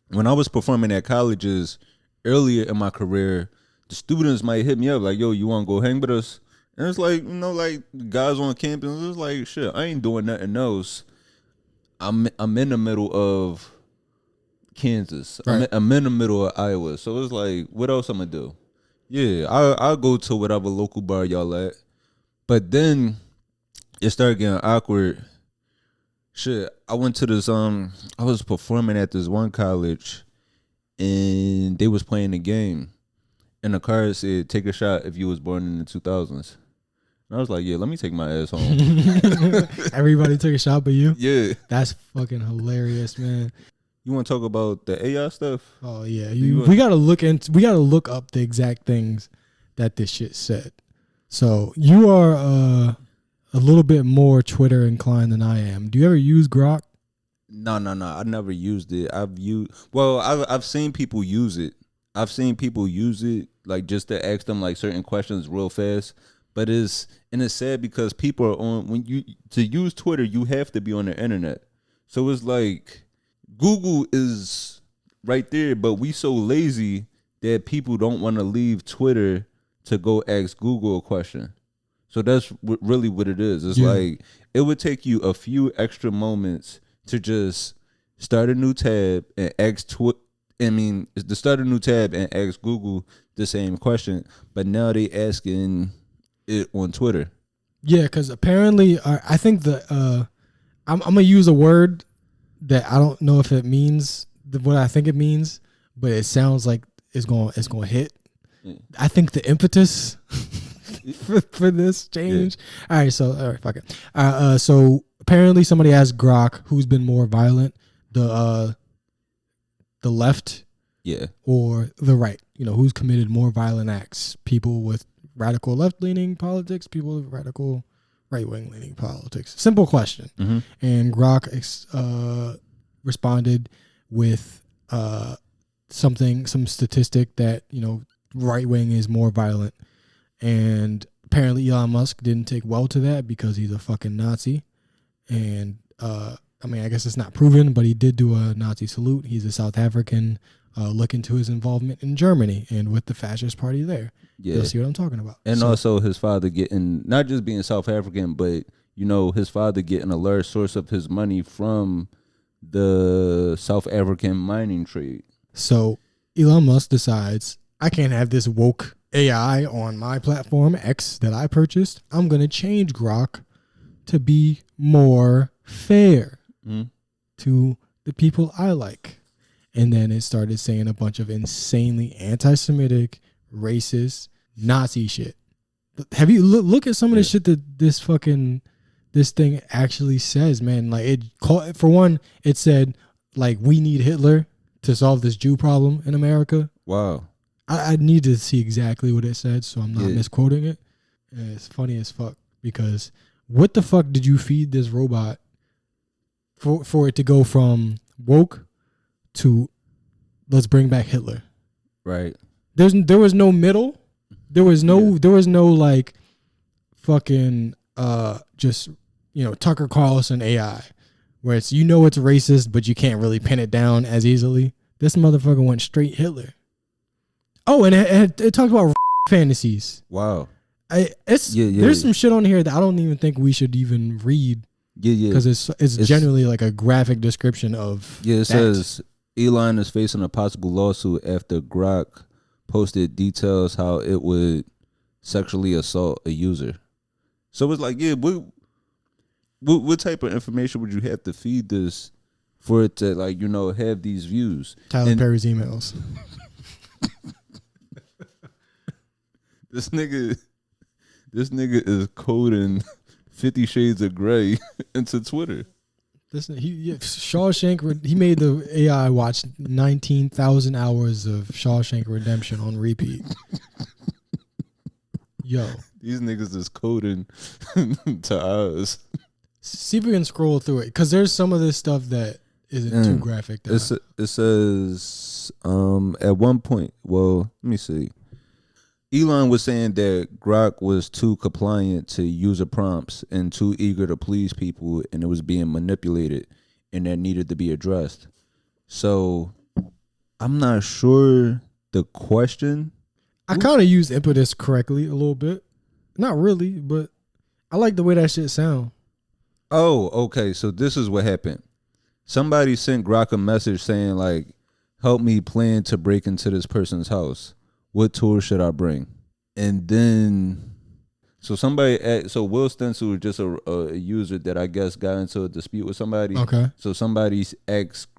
When I was performing at colleges earlier in my career, the students might hit me up like, yo, you want to go hang with us? And it's like, you know, like guys on campus, it's like, shit, I ain't doing nothing else. I'm in the middle of Kansas. Right. I'm in the middle of Iowa. So it's like, what else I'm going to do? Yeah, I'll go to whatever local bar y'all at. But then it started getting awkward. Shit, I went to this, I was performing at this one college, and they was playing the game. And the card said, take a shot if you was born in the 2000s. And I was like, yeah, let me take my ass home. Everybody took a shot but you? Yeah. That's fucking hilarious, man. You want to talk about the AI stuff? Oh, yeah. We got to look up the exact things that this shit said. So you are a little bit more Twitter inclined than I am. Do you ever use Grok? No. I never used it. I've seen people use it. I've seen people use it, like, just to ask them like certain questions real fast. But it's sad because people are to use Twitter, you have to be on the internet. So it's like Google is right there, but we so lazy that people don't want to leave Twitter to go ask Google a question. So that's really what it is. It's like, it would take you a few extra moments to just start a new tab and ask to start a new tab and ask Google the same question, but now they asking it on Twitter. Yeah, because apparently, I think I'm gonna use a word that I don't know if it means what I think it means, but it sounds like it's gonna hit. Yeah. I think the impetus for this change. Yeah. All right, fuck it. So apparently somebody asked Grok who's been more violent, the left, or the right. You know, who's committed more violent acts? People with radical left-leaning politics, people with radical right-wing-leaning politics. Simple question. Mm-hmm. And Grok responded with some statistic that, you know, right-wing is more violent. And apparently Elon Musk didn't take well to that because he's a fucking Nazi. And I mean, I guess it's not proven, but he did do a Nazi salute. He's a South African. Look into his involvement in Germany and with the fascist party there. Yeah. You'll see what I'm talking about. And also his father getting, not just being South African, but, you know, his father getting a large source of his money from the South African mining trade. So Elon Musk decides, I can't have this woke AI on my platform X that I purchased. I'm going to change Grok to be more fair to the people I like. And then it started saying a bunch of insanely anti-Semitic, racist, Nazi shit. Have you look at some of the shit that this thing actually says, man? Like, for one, it said, like, we need Hitler to solve this Jew problem in America. Wow. I need to see exactly what it said, so I'm not misquoting it. And it's funny as fuck, because what the fuck did you feed this robot for it to go from woke to let's bring back Hitler? Right. There was no middle. There was no like fucking just, you know, Tucker Carlson AI where it's, you know, it's racist but you can't really pin it down as easily. This motherfucker went straight Hitler. Oh, and it talked about fantasies. Wow. There's some shit on here that I don't even think we should even read Yeah. Because it's genuinely like a graphic description of. Yeah, it says Elon is facing a possible lawsuit after Grok posted details how it would sexually assault a user. So it's like, yeah, what type of information would you have to feed this for it to, like, you know, have these views? Tyler Perry's emails. This nigga is coding 50 Shades of Grey into Twitter. Shawshank. He made the AI watch 19,000 hours of Shawshank Redemption on repeat. Yo, these niggas is coding to us. See if we can scroll through it, because there's some of this stuff that isn't too graphic. It says at one point. Well, let me see. Elon was saying that Grok was too compliant to user prompts and too eager to please people, and it was being manipulated, and that needed to be addressed. So I'm not sure the question. I kind of used impetus correctly a little bit. Not really, but I like the way that shit sound. Oh, okay. So this is what happened. Somebody sent Grok a message saying, like, help me plan to break into this person's house. What tools should I bring? And then, so Will Stencil was just a user that I guess got into a dispute with somebody. Okay. So somebody asked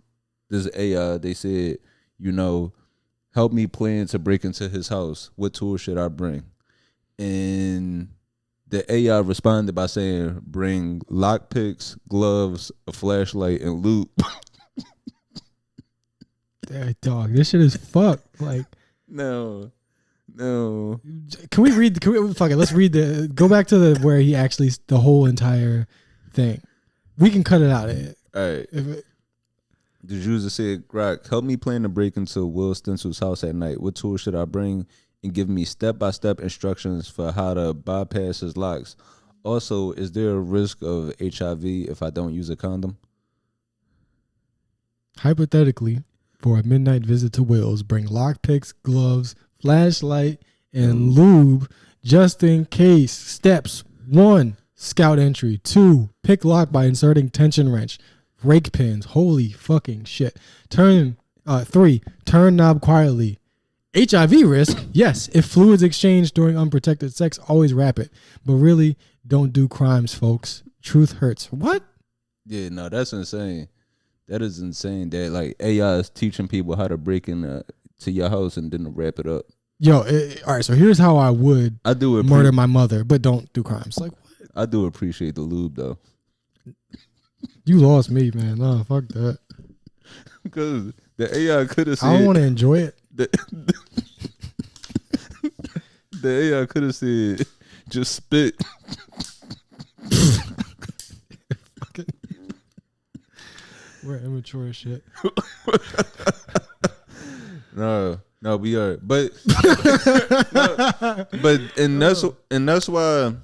this AI, they said, you know, help me plan to break into his house. What tools should I bring? And the AI responded by saying, bring lockpicks, gloves, a flashlight, and loot. Damn, dog, this shit is fucked. Like, No. Can we fuck it? Let's read go back to where he actually, the whole entire thing. We can cut it out. All right. The user said, Grok, help me plan to break into Will Stencil's house at night. What tools should I bring? And give me step-by-step instructions for how to bypass his locks. Also, is there a risk of HIV if I don't use a condom? Hypothetically, for a midnight visit to Will's, bring lockpicks, gloves, flashlight, and lube just in case. Steps: 1, scout entry. 2, pick lock by inserting tension wrench, brake pins. Holy fucking shit. 3, turn knob quietly. HIV risk? Yes. If fluids exchanged during unprotected sex, always wrap it. But really, don't do crimes, folks. Truth hurts. What? Yeah, no, that's insane. That is insane that, like, AI is teaching people how to break in to your house and then to wrap it up. Yo, all right, so here's how I would murder my mother, but don't do crimes. Like, what? I do appreciate the lube, though. You lost me, man. No, fuck that. Because the AI could have said... I don't want to enjoy it. The AI could have said, just spit. We're immature as shit. No, we are. But that's why.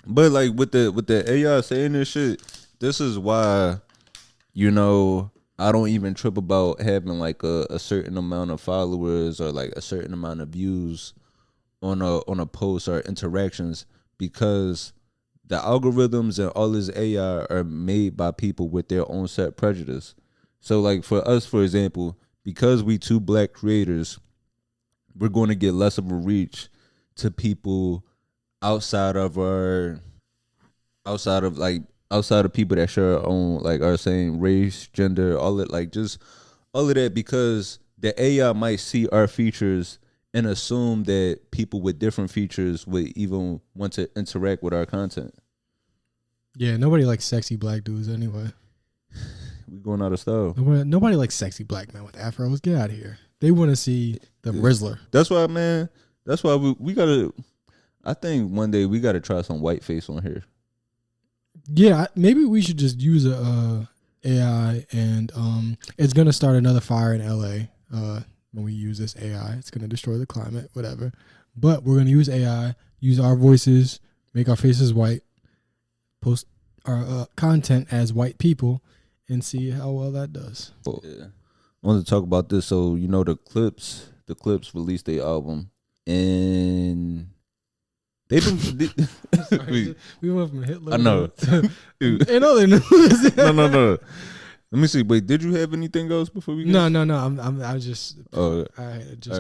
But like with the AI saying this shit, this is why, you know, I don't even trip about having like a certain amount of followers or like a certain amount of views on a post or interactions, because the algorithms and all this AI are made by people with their own set prejudice. So like for us, for example, because we 2 black creators, we're going to get less of a reach to people outside of people that share our own, like, our same race, gender, all of that, because the AI might see our features and assume that people with different features would even want to interact with our content. Yeah, nobody likes sexy black dudes anyway. We going out of style. Nobody likes sexy black men with afros. Get out of here. They want to see the Rizzler. That's why, man. That's why we gotta. I think one day we gotta try some white face on here. Yeah, maybe we should just use a AI, and it's gonna start another fire in LA. When we use this AI, it's gonna destroy the climate, whatever. But we're gonna use AI, use our voices, make our faces white, post our content as white people, and see how well that does. Yeah. I wanted to talk about this. So, you know, the Clipse released their album, and they've been We went from Hitler. I know. And other news. No. Let me see. Wait, did you have anything else before we? No. I was just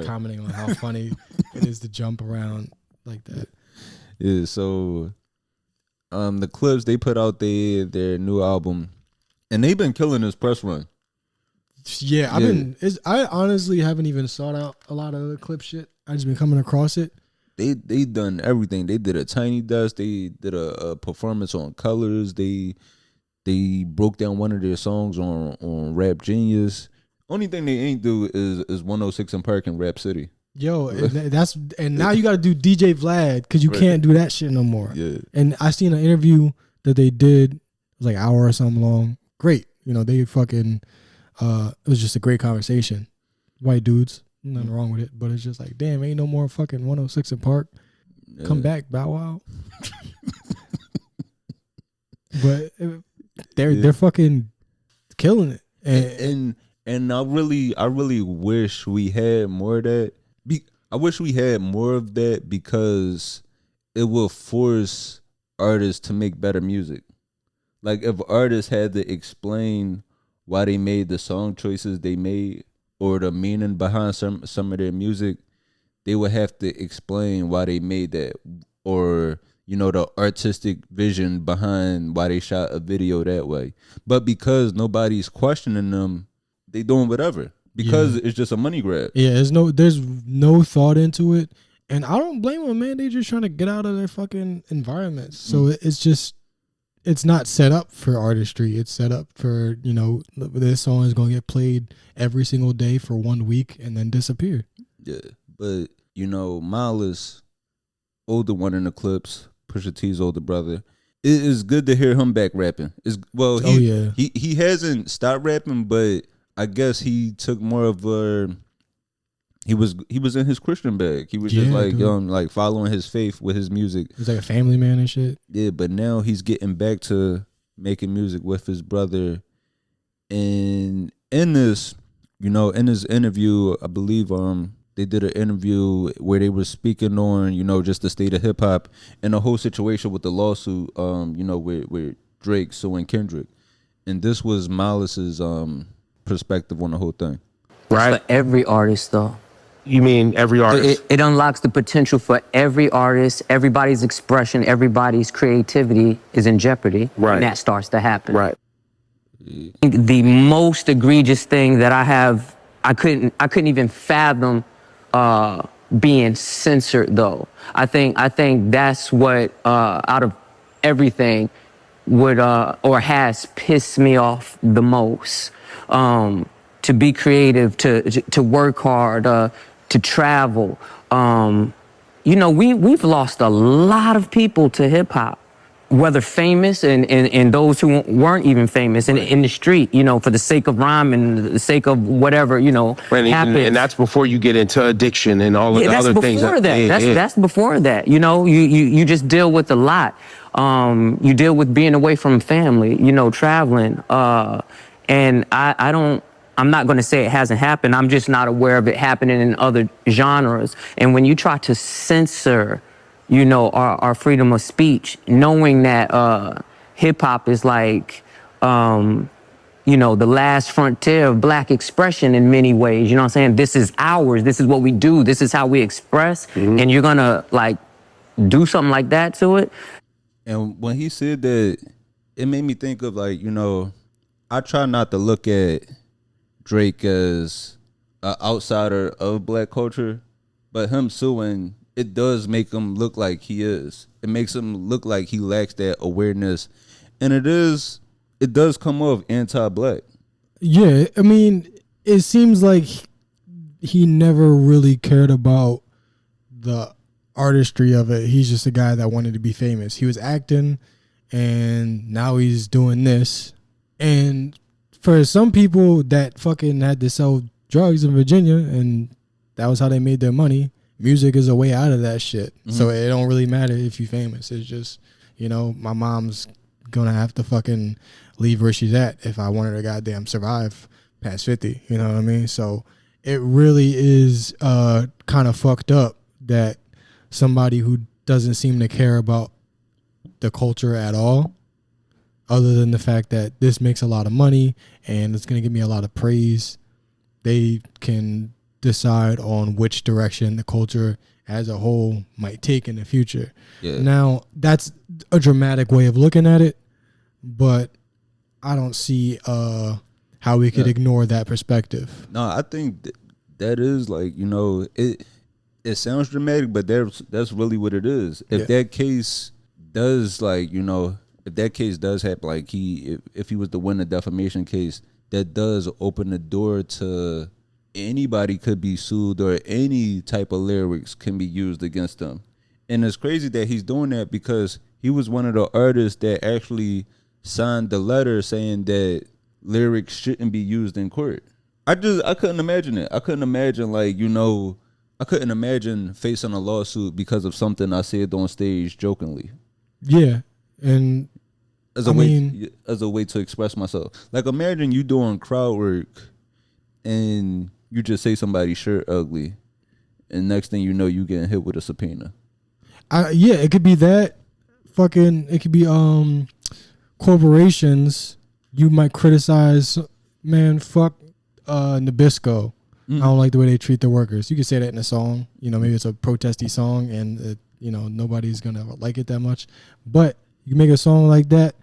commenting on how funny it is to jump around like that. Yeah. So, the Clipse, they put out their new album, and they've been killing this press run. Yeah, I honestly haven't even sought out a lot of the Clipse shit. I just been coming across it. They done everything. They did a Tiny Desk. They did a performance on Colors. They broke down one of their songs on Rap Genius. Only thing they ain't do is 106 in Park and Rap City. Yo, and now you got to do DJ Vlad because you can't do that shit no more. Yeah. And I seen an interview that they did. It was like an hour or something long. Great. They fucking. It was just a great conversation. White dudes, nothing wrong with it, but it's just like, damn, ain't no more fucking 106 in Park. Yeah. Come back, Bow Wow. But they're fucking killing it, and I really wish we had more of that. I wish we had more of that because it will force artists to make better music. Like if artists had to explain why they made the song choices they made or the meaning behind some of their music, they would have to explain why they made that, or the artistic vision behind why they shot a video that way. But because nobody's questioning them, they doing whatever because it's just a money grab. Yeah, there's no thought into it, and I don't blame them, man. They just trying to get out of their fucking environments. So it's not set up for artistry. It's set up for, this song is going to get played every single day for 1 week and then disappear. Yeah, but, Malice, older one in the Clipse, Pusha T's older brother, it is good to hear him back rapping. He hasn't stopped rapping, but I guess he took more of a... He was in his Christian bag. He was just like following his faith with his music. He's like a family man and shit. Yeah, but now he's getting back to making music with his brother. And in this interview, I believe they did an interview where they were speaking on just the state of hip hop and the whole situation with the lawsuit. With Drake suing Kendrick, and this was Malice's perspective on the whole thing. Right. For every artist, though. You mean every artist? It unlocks the potential for every artist. Everybody's expression, everybody's creativity is in jeopardy. Right. And that starts to happen. Right. The most egregious thing that I couldn't even fathom being censored, though. I think that's what out of everything would or has pissed me off the most. To be creative, to work hard, to travel. We've lost a lot of people to hip hop, whether famous and those who weren't even famous in the street, for the sake of rhyme and the sake of whatever, happens. And that's before you get into addiction and all of the other things. That's before that. You just deal with a lot. You deal with being away from family, traveling. And I'm not going to say it hasn't happened. I'm just not aware of it happening in other genres. And when you try to censor, our freedom of speech, knowing that hip hop is like, the last frontier of black expression in many ways. You know what I'm saying? This is ours. This is what we do. This is how we express. Mm-hmm. And you're going to do something like that to it. And when he said that, it made me think of I try not to look at Drake as an outsider of black culture, but him suing, it does make him look like he is. It makes him look like he lacks that awareness, and it does come off anti-black. Yeah, I mean, it seems like he never really cared about the artistry of it. He's just a guy that wanted to be famous. He was acting, and now he's doing this, and for some people that fucking had to sell drugs in Virginia and that was how they made their money, music is a way out of that shit. Mm-hmm. So it don't really matter if you're famous. It's just, my mom's gonna have to fucking leave where she's at if I want her to goddamn survive past 50. You know what I mean? So it really is kind of fucked up that somebody who doesn't seem to care about the culture at all, other than the fact that this makes a lot of money and it's going to give me a lot of praise. They can decide on which direction the culture as a whole might take in the future. Yeah. Now, that's a dramatic way of looking at it, but I don't see how we could ignore that perspective. No, I think that is like, you know, it sounds dramatic, but that's really what it is. If that case does, like, you know, if that case does happen, like if he was to win the defamation case, that does open the door to anybody could be sued or any type of lyrics can be used against them. And it's crazy that he's doing that because he was one of the artists that actually signed the letter saying that lyrics shouldn't be used in court. I couldn't imagine it. I couldn't imagine, like, you know, I couldn't imagine facing a lawsuit because of something I said on stage jokingly. Yeah. And as a way to express myself. Like, imagine you doing crowd work and you just say somebody's shirt ugly, and next thing you know, you getting hit with a subpoena. Yeah, it could be that. It could be corporations. You might criticize, man, fuck Nabisco. I don't like the way they treat their workers. You could say that in a song. You know, maybe it's a protesty song, and you know, nobody's gonna like it that much. But you make a song like that,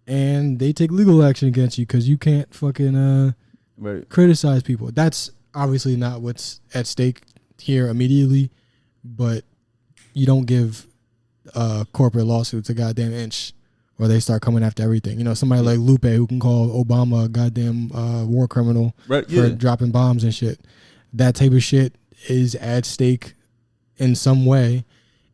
and they take legal action against you because you can't fucking criticize people. That's obviously not what's at stake here immediately, but you don't give corporate lawsuits a goddamn inch, or they start coming after everything. You know, somebody like Lupe who can call Obama a goddamn war criminal for dropping bombs and shit. That type of shit is at stake in some way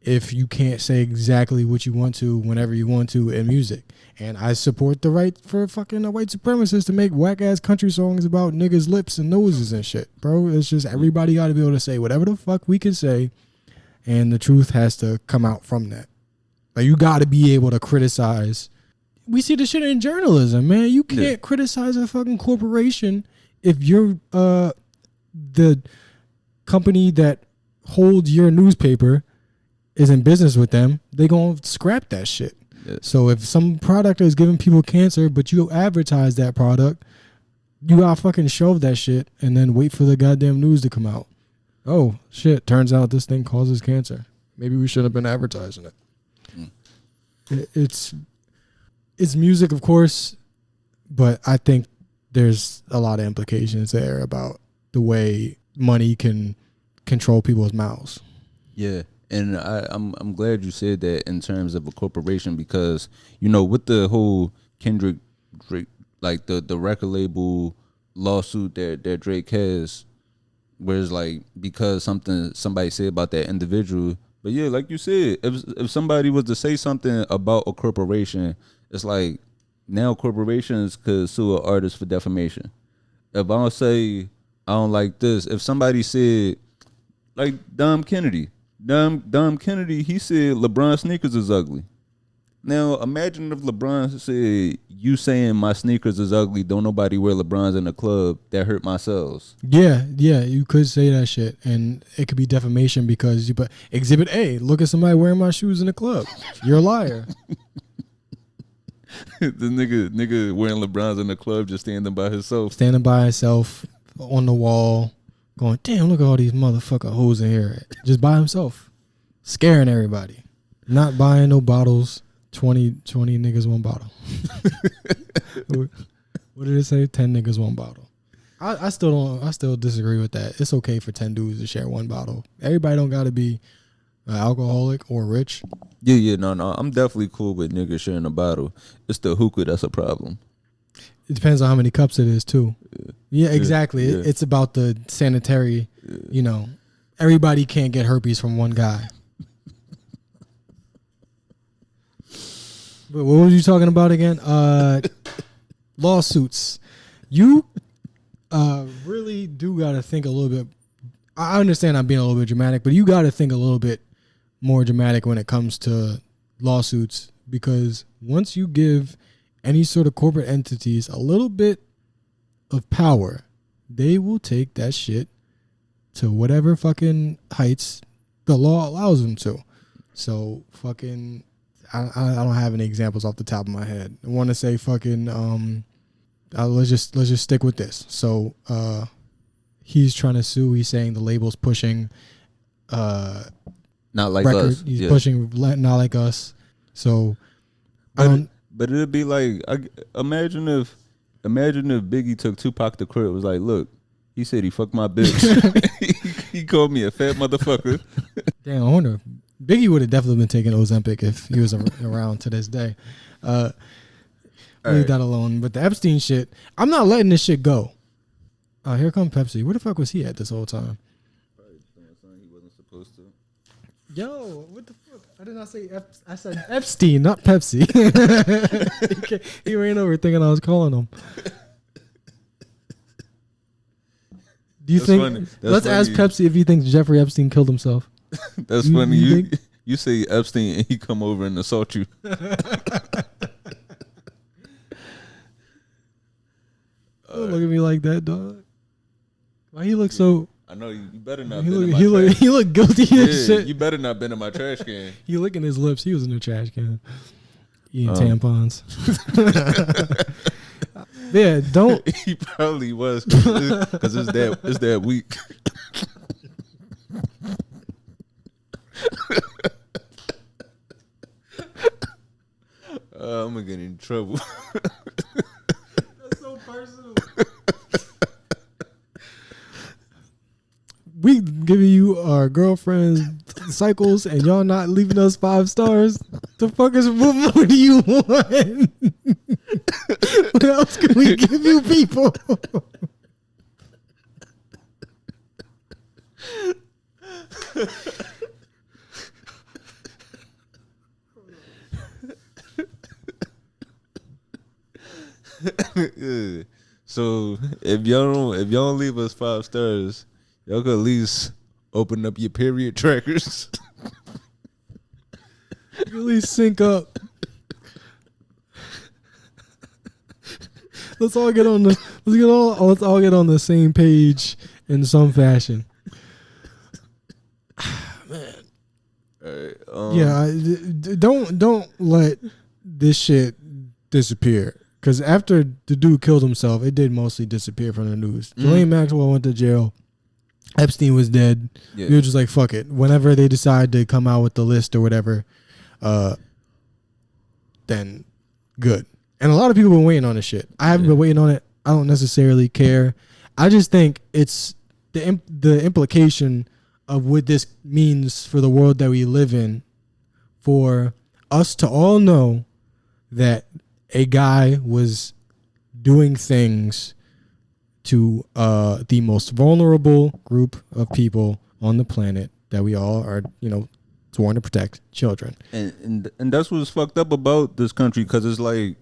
if you can't say exactly what you want to whenever you want to in music. And I support the right for fucking white supremacists to make whack ass country songs about niggas' lips and noses and shit, bro. It's just everybody got to be able to say whatever the fuck we can say, and the truth has to come out from that. Like, you got to be able to criticize. We see the shit in journalism, man. You can't criticize a fucking corporation if you're the company that holds your newspaper is in business with them. They gonna scrap that shit. Yeah. So if some product is giving people cancer, but you advertise that product, you gotta fucking shelve that shit and then wait for the goddamn news to come out. Oh shit! Turns out this thing causes cancer. Maybe we shouldn't have been advertising it. It's music, of course, but I think there's a lot of implications there about the way money can control people's mouths. Yeah. And I'm glad you said that in terms of a corporation, because, you know, with the whole Kendrick Drake, like the record label lawsuit that Drake has, where it's like because somebody said about that individual. But yeah, like you said, if somebody was to say something about a corporation, it's like now corporations could sue an artist for defamation. If I don't say I don't like this, if somebody said, like Dom Kennedy, he said LeBron sneakers is ugly. Now imagine if LeBron said, you saying my sneakers is ugly, don't nobody wear LeBrons in the club, that hurt my sales. Yeah, you could say that shit, and it could be defamation because you put Exhibit A, look at somebody wearing my shoes in the club. You're a liar. The nigga wearing LeBrons in the club, just standing by himself on the wall, going, damn, look at all these motherfucking hoes in here. Just by himself, scaring everybody, not buying no bottles. 20 niggas, one bottle. What did it say? 10 niggas, one bottle. I still disagree with that. It's okay for 10 dudes to share one bottle. Everybody don't got to be an alcoholic or rich. Yeah, no. I'm definitely cool with niggas sharing a bottle. It's the hookah that's a problem. It depends on how many cups it is, too. Yeah, exactly. Yeah. It's about the sanitary, you know. Everybody can't get herpes from one guy. But what were you talking about again? Lawsuits. You really do got to think a little bit. I understand I'm being a little bit dramatic, but you got to think a little bit more dramatic when it comes to lawsuits, because once you give any sort of corporate entities a little bit of power, they will take that shit to whatever fucking heights the law allows them to. So fucking, I don't have any examples off the top of my head. I want to say fucking let's just stick with this. So he's trying to sue. He's saying the label's pushing not like record. us. He's pushing not like us. So but it'd be like imagine if Biggie took Tupac to court. It was like, look, he said he fucked my bitch. he called me a fat motherfucker. Damn, I wonder. Biggie would have definitely been taking Ozempic if he was around to this day. Leave that alone. But the Epstein shit, I'm not letting this shit go. Here come Pepsi. Where the fuck was he at this whole time? Probably doing something he wasn't supposed to. Yo, what the fuck? I did not say I said Epstein, not Pepsi. He ran over thinking I was calling him. Do you think? Let's ask Pepsi if he thinks Jeffrey Epstein killed himself. That's funny. You say Epstein and he come over and assault you. Don't look at me like that, dog. Why he look so? I know you better not. He look guilty as shit. You better not been in my trash can. He licking his lips. He was in the trash can eating tampons. Yeah, don't. He probably was because it's that weak. I'm gonna get in trouble. That's so personal. We giving you our girlfriend's cycles and y'all not leaving us 5 stars. The fuck is what more do you want? What else can we give you people? So if y'all don't leave us 5 stars, y'all could at least open up your period trackers. You at least sync up. Let's all get on the same page in some fashion. Man. All right, yeah, don't let this shit disappear. Because after the dude killed himself, it did mostly disappear from the news. Ghislaine Maxwell went to jail. Epstein was dead. Yeah. We were just like, fuck it. Whenever they decide to come out with the list or whatever, then good. And a lot of people have been waiting on this shit. I haven't been waiting on it. I don't necessarily care. I just think it's the implication of what this means for the world that we live in, for us to all know that a guy was doing things to the most vulnerable group of people on the planet that we all are, sworn to protect, children. And that's what's fucked up about this country, because it's like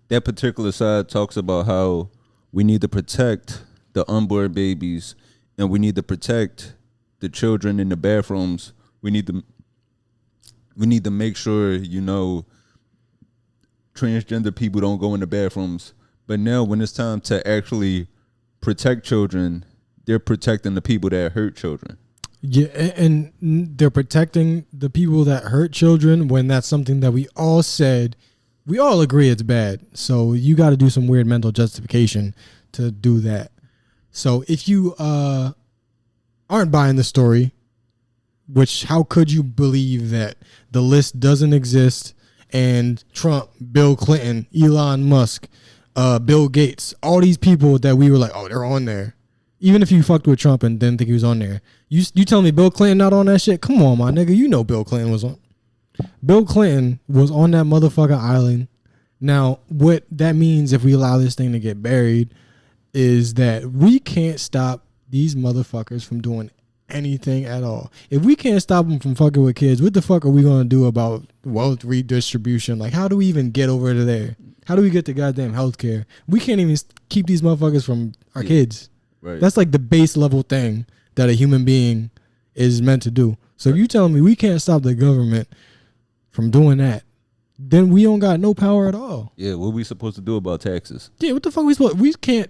that particular side talks about how we need to protect the unborn babies and we need to protect the children in the bathrooms. We need to make sure, transgender people don't go in the bathrooms. But now when it's time to actually protect children, they're protecting the people that hurt children. Yeah, and they're protecting the people that hurt children when that's something that we all agree it's bad. So you got to do some weird mental justification to do that. So if you aren't buying the story, which how could you believe that the list doesn't exist and Trump, Bill Clinton, Elon Musk, Bill Gates, all these people that we were like, oh, they're on there. Even if you fucked with Trump and didn't think he was on there. You telling me Bill Clinton not on that shit? Come on, my nigga. Bill Clinton was on. Bill Clinton was on that motherfucking island. Now, what that means if we allow this thing to get buried is that we can't stop these motherfuckers from doing anything at all. If we can't stop them from fucking with kids, what the fuck are we going to do about wealth redistribution? Like, how do we even get over to there? How do we get to goddamn healthcare? We can't even keep these motherfuckers from our kids. Right. That's like the base level thing that a human being is meant to do. So if you telling me we can't stop the government from doing that, then we don't got no power at all. Yeah, what we supposed to do about taxes? Yeah, what the fuck we supposed? We can't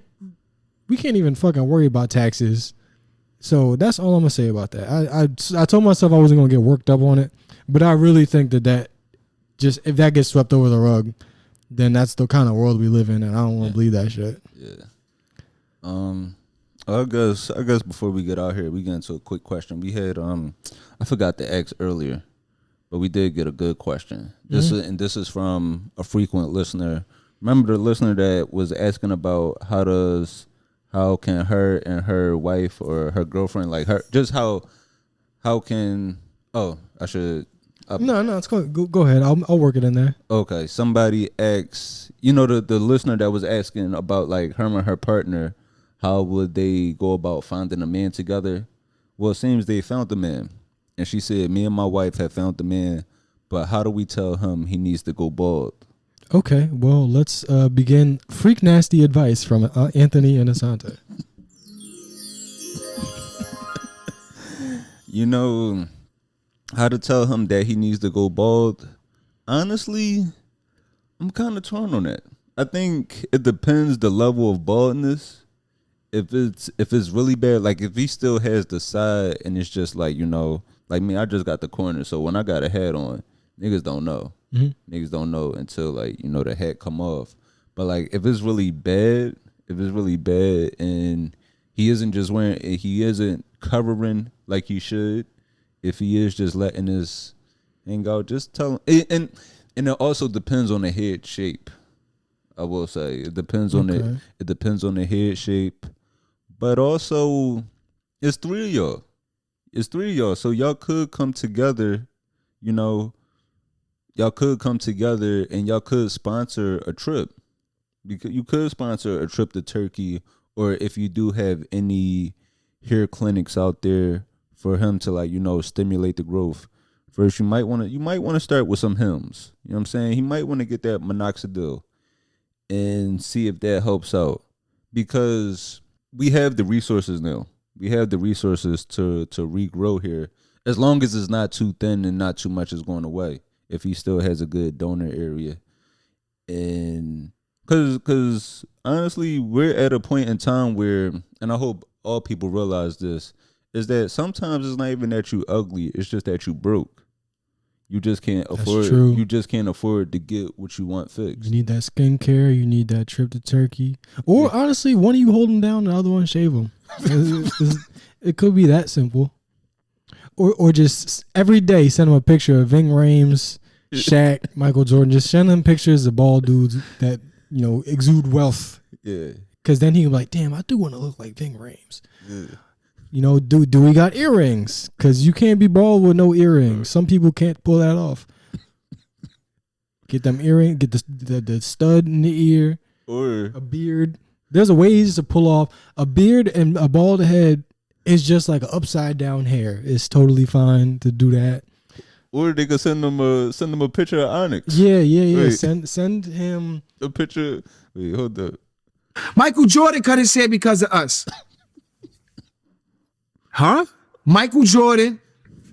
even fucking worry about taxes. So that's all I'm gonna say about that. I told myself I wasn't gonna get worked up on it. But I really think that just if that gets swept over the rug, then that's the kind of world we live in, and I don't want to believe that shit. Yeah. I guess before we get out here, we get into a quick question. We had I forgot to ask earlier, but we did get a good question. This is from a frequent listener. Remember the listener that was asking about how can her and her wife or her girlfriend, like her, just how can I should. No, it's go ahead. I'll work it in there. Okay, somebody asks, the listener that was asking about like her and her partner, how would they go about finding a man together? Well, it seems they found the man, and she said, "Me and my wife have found the man, but how do we tell him he needs to go bald?" Okay, well, let's begin freak nasty advice from Anthony and Asante. How to tell him that he needs to go bald? Honestly, I'm kind of torn on that. I think it depends the level of baldness. If it's really bad, like if he still has the side and it's just like, like me, I just got the corner. So when I got a hat on, niggas don't know. Mm-hmm. Niggas don't know until like, the hat come off. But like if it's really bad and he isn't covering like he should, if he is just letting his hang out, just tell him. And it also depends on the head shape. I will say it depends on it depends on the head shape. But also, it's three of y'all. So y'all could come together, y'all could come together and y'all could sponsor a trip. Because you could sponsor a trip to Turkey, or if you do have any hair clinics out there for him to like, stimulate the growth. First, you might want to start with some Hims. You know what I'm saying? He might want to get that minoxidil and see if that helps out, because we have the resources now. We have the resources to regrow here, as long as it's not too thin and not too much is going away. If he still has a good donor area, and because honestly, we're at a point in time where, and I hope all people realize this, is that sometimes it's not even that you ugly, it's just that you broke. You just can't afford. True. You just can't afford to get what you want fixed. You need that skincare. You need that trip to Turkey. Or honestly, one of you hold him down, the other one shave him. It could be that simple. Or just every day send him a picture of Ving Rhames, Shaq, Michael Jordan. Just send him pictures of bald dudes that exude wealth. Yeah. Because then he'll be like, damn, I do want to look like Ving Rhames. Yeah. Do we got earrings? Because you can't be bald with no earrings. Some people can't pull that off. Get them earrings, get the stud in the ear, or a beard. There's a ways to pull off a beard, and a bald head is just like an upside down hair. It's totally fine to do that. Or they could send them a picture of Onyx. Yeah. Wait. Send him a picture. Wait, hold up. Michael Jordan cut his hair because of us. Huh? Michael Jordan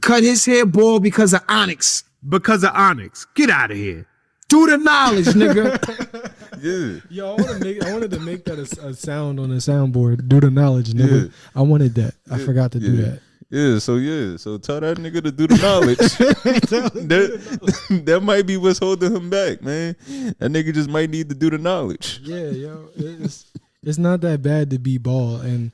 cut his hair bald because of Onyx. Because of Onyx. Get out of here. Do the knowledge, nigga. Yeah. Yo, I wanted to make that a sound on the soundboard. Do the knowledge, nigga. Yeah. I wanted that. I forgot to do that. So tell that nigga to do the knowledge. that might be what's holding him back, man. That nigga just might need to do the knowledge. Yeah, yo. It's not that bad to be bald. And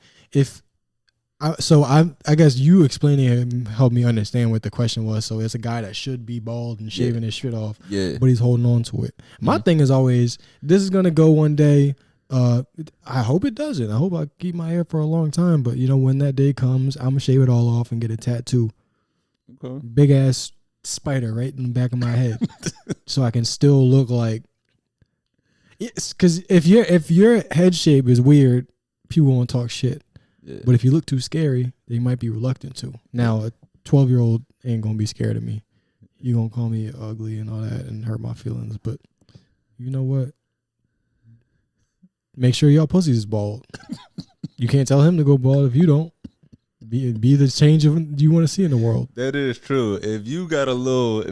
I guess you explaining it helped me understand what the question was. So it's a guy that should be bald and shaving his shit off, but he's holding on to it. My thing is always, this is gonna go one day. I hope it doesn't. I hope I keep my hair for a long time. But when that day comes, I'm gonna shave it all off and get a tattoo. Okay. Big ass spider right in the back of my head, so I can still look like. It's because if your head shape is weird, people won't talk shit. Yeah. But if you look too scary, they might be reluctant to. Now, a 12-year-old ain't gonna be scared of me. You gonna call me ugly and all that and hurt my feelings. But you know what? Make sure y'all pussies is bald. You can't tell him to go bald if you don't. Be the change you want to see in the world. That is true. If you got a little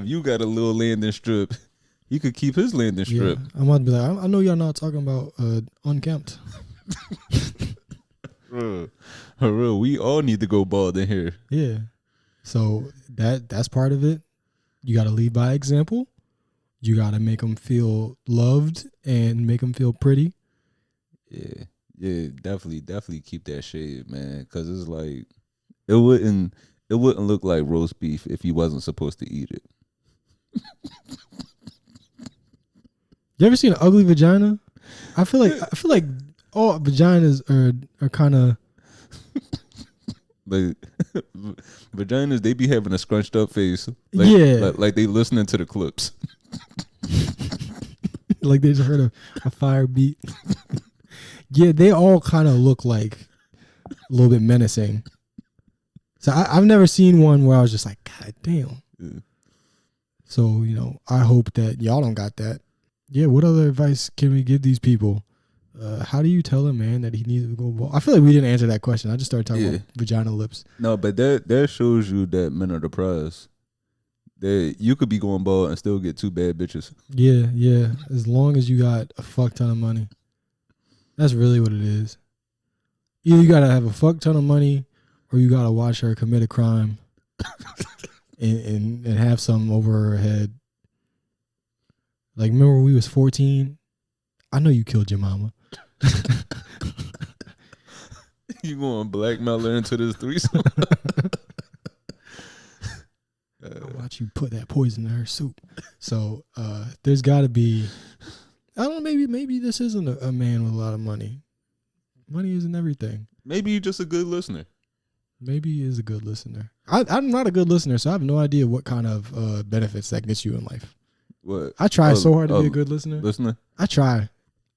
landing strip, he could keep his landing strip. Yeah, I'm about to be like, I know y'all not talking about unkempt. We all need to go bald in here. Yeah. So that's part of it. You got to lead by example. You got to make them feel loved and make them feel pretty. Yeah, definitely keep that shade, man, because it's like it wouldn't look like roast beef if you wasn't supposed to eat it. You ever seen an ugly vagina? I feel like all vaginas are kind of like vaginas. They be having a scrunched up face. Like they listening to the Clipse. Like they just heard a fire beat. Yeah, they all kind of look like a little bit menacing. So I've never seen one where I was just like, God damn. Yeah. So, I hope that y'all don't got that. Yeah, what other advice can we give these people? How do you tell a man that he needs to go bald? I feel like we didn't answer that question. I just started talking about vagina lips. No, but that shows you that men are the prize. That you could be going bald and still get 2 bad bitches. Yeah. As long as you got a fuck ton of money. That's really what it is. Either you gotta have a fuck ton of money or you gotta watch her commit a crime and have something over her head. Like, remember when we was 14? I know you killed your mama. You going to blackmail her into this threesome? I'll watch you put that poison in her soup. So there's got to be, I don't know, maybe this isn't a man with a lot of money. Money isn't everything. Maybe you're just a good listener. Maybe he is a good listener. I'm not a good listener, so I have no idea what kind of benefits that gets you in life. What? I try so hard to be a good listener. I try.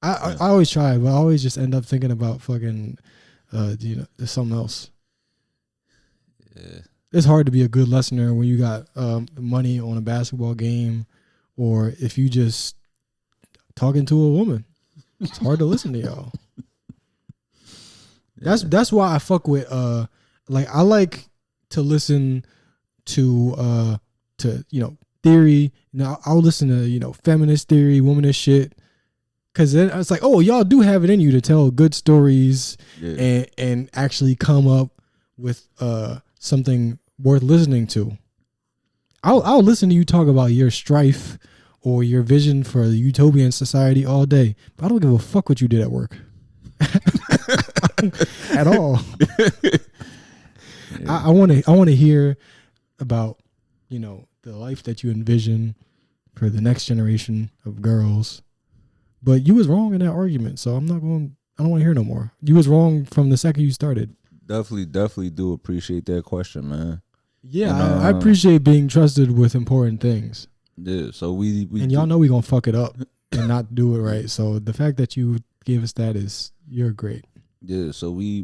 I always try, but I always just end up thinking about fucking, there's something else. Yeah. It's hard to be a good listener when you got money on a basketball game, or if you just talking to a woman. It's hard to listen to y'all. Yeah. That's why I fuck with I like to listen to theory. I'll listen to feminist theory, womanist shit. Cause then it's like, oh, y'all do have it in you to tell good stories and actually come up with something worth listening to. I'll listen to you talk about your strife or your vision for the utopian society all day, but I don't give a fuck what you did at work at all. Yeah. I want to hear about the life that you envision for the next generation of girls. But you was wrong in that argument, so I don't want to hear no more. You was wrong from the second you started. Definitely do appreciate that question, man. Yeah, and, I appreciate being trusted with important things. Yeah, so we and y'all know we gonna fuck it up and not do it right. So the fact that you gave us that you're great. Yeah, so we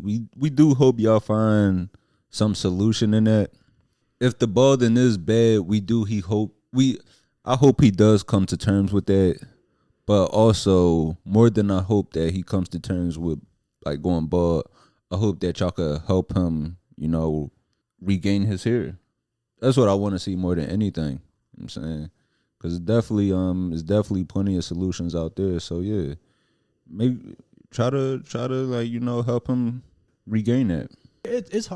do hope y'all find some solution in that. If the balding is bad, I hope he does come to terms with that. But also, more than I hope that he comes to terms with like going bald, I hope that y'all could help him, regain his hair. That's what I want to see more than anything. You know what I'm saying? Because there's definitely plenty of solutions out there. So yeah, maybe try to help him regain that. It's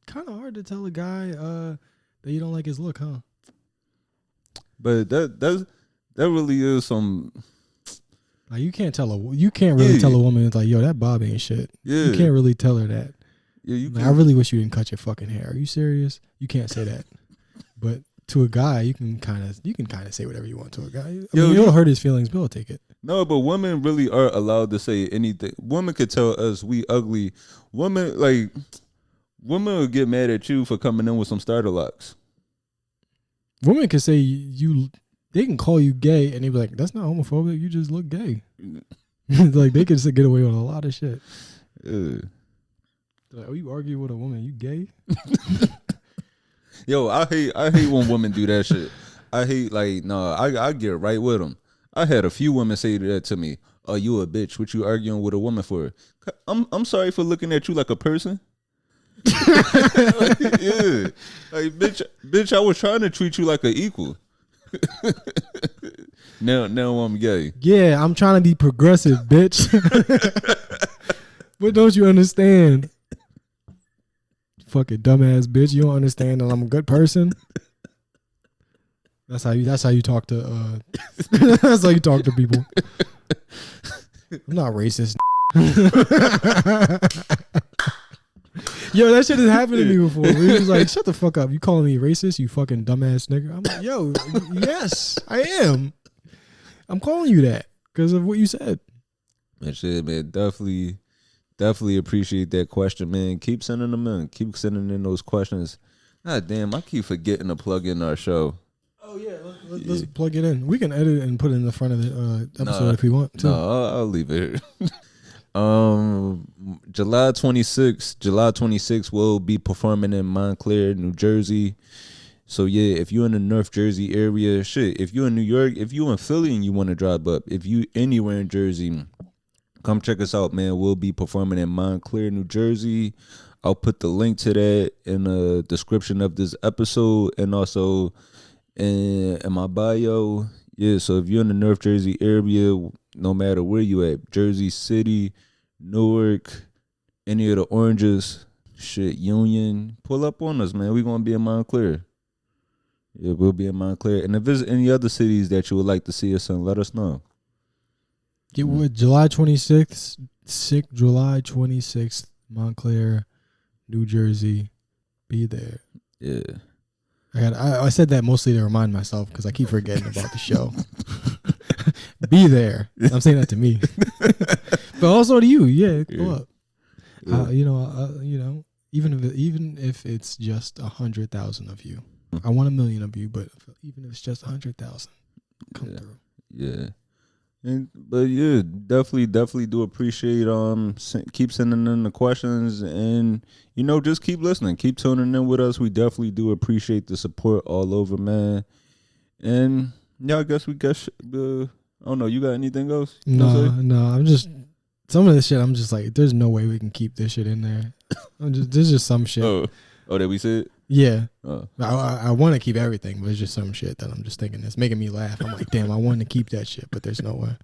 kind of hard to tell a guy that you don't like his look, huh? But that really is some. Like you can't really tell a woman it's like, yo, that bob ain't shit. Yeah. You can't really tell her that. Yeah, I really wish you didn't cut your fucking hair. Are you serious? You can't say that. But to a guy, you can kind of say whatever you want to a guy. It'll hurt his feelings, but he'll take it. No, but women really are allowed to say anything. Women could tell us we ugly. Women will get mad at you for coming in with some starter locks. Women can say they can call you gay and they be like, that's not homophobic, you just look gay. Like they can get away with a lot of shit. Yeah. Like, oh, you argue with a woman, you gay? Yo, I hate when women do that shit. I hate I get right with them. I had a few women say that to me. Oh, you a bitch. What you arguing with a woman for? I'm sorry for looking at you like a person. Yeah. Like bitch, I was trying to treat you like an equal. Now I'm gay. Yeah, I'm trying to be progressive, bitch. What don't you understand? Fucking dumbass bitch. You don't understand that I'm a good person. That's how you talk to. That's how you talk to people. I'm not racist. Yo, that shit has happened to me before. He was like, "Shut the fuck up! You calling me racist? You fucking dumbass nigga." I'm like, "Yo, yes, I am. I'm calling you that because of what you said." Man, shit, man, definitely appreciate that question, man. Keep sending them in. Keep sending in those questions. God damn, I keep forgetting to plug in our show. Oh yeah, let's plug it in. We can edit it and put it in the front of the episode if we want to. No, I'll leave it here. July 26th, we'll be performing in Montclair, New Jersey. So yeah, if you're in the North Jersey area, shit. If you're in New York, if you're in Philly and you want to drive up, if you anywhere in Jersey, come check us out, man. We'll be performing in Montclair, New Jersey. I'll put the link to that in the description of this episode and also in my bio. Yeah, so if you're in the North Jersey area, no matter where you at, Jersey City, Newark, any of the oranges, shit, Union, pull up on us, man. We're going to be in Montclair. Yeah, we'll be in Montclair. And if there's any other cities that you would like to see us in, let us know. Get with July 26th, Montclair, New Jersey. Be there. Yeah. I said that mostly to remind myself because I keep forgetting about the show. Be there. I'm saying that to me, but also to you. Yeah, go up. Even if it's just 100,000 of you, I want 1 million of you. But even if it's just 100,000, come through. Yeah. But yeah, definitely do appreciate keep sending in the questions and just keep listening, keep tuning in with us. We definitely do appreciate the support all over, man. And yeah, I guess I don't know. You got anything else? No. I'm just some of this shit. I'm just like, there's no way we can keep this shit in there. There's just some shit. Oh, that we said. Yeah, I want to keep everything, but it's just some shit that I'm just thinking it's making me laugh. I'm like, damn, I want to keep that shit, but there's no way.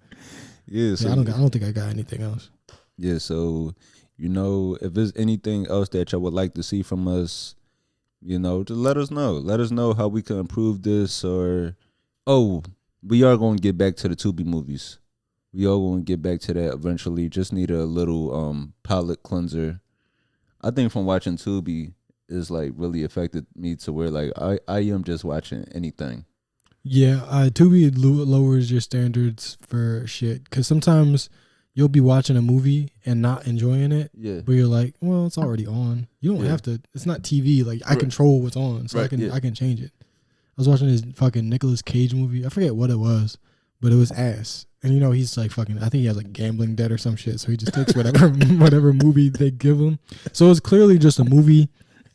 Yeah, so I don't think I got anything else. Yeah, so if there's anything else that y'all would like to see from us, just let us know. Let us know how we can improve this. We are going to get back to the Tubi movies. We are going to get back to that eventually. Just need a little palate cleanser. I think from watching Tubi is like really affected me to where like I am just watching anything. Yeah, Tubi lowers your standards for shit because sometimes you'll be watching a movie and not enjoying it. Yeah, but you're like, well, it's already on. You don't have to. It's not TV. Like I control what's on, so I can change it. I was watching this fucking Nicolas Cage movie. I forget what it was, but it was ass. And he's like fucking. I think he has like gambling debt or some shit. So he just takes whatever movie they give him. So it's clearly just a movie.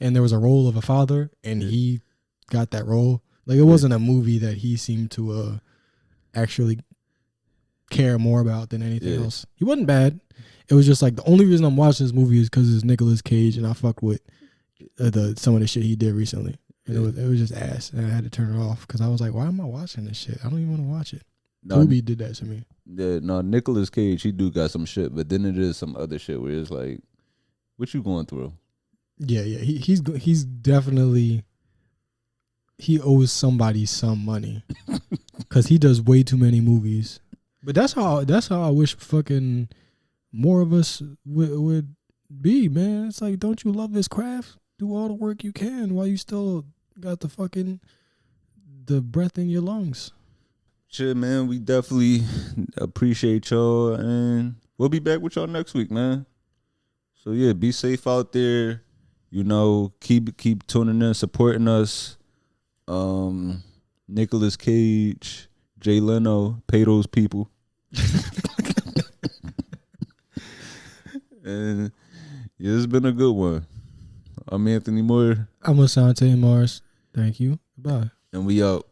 And there was a role of a father, and he got that role. Like it wasn't a movie that he seemed to actually care more about than anything else. He wasn't bad. It was just like the only reason I'm watching this movie is because it's Nicolas Cage, and I fucked with some of the shit he did recently. And it was just ass, and I had to turn it off because I was like, why am I watching this shit? I don't even want to watch it. Tubi did that to me. Yeah, no, Nicolas Cage, he do got some shit, but then it is some other shit where it's like, what you going through? Yeah. He's definitely he owes somebody some money because he does way too many movies. But that's how I wish fucking more of us would be, man. It's like, don't you love this craft? Do all the work you can while you still got the breath in your lungs. Shit, man. We definitely appreciate y'all, and we'll be back with y'all next week, man. So yeah, be safe out there. Keep tuning in, supporting us. Nicolas Cage, Jay Leno, pay those people. And yeah, it's been a good one. I'm Anthony Moore. I'm Asante Mars. Thank you. Bye. And we out.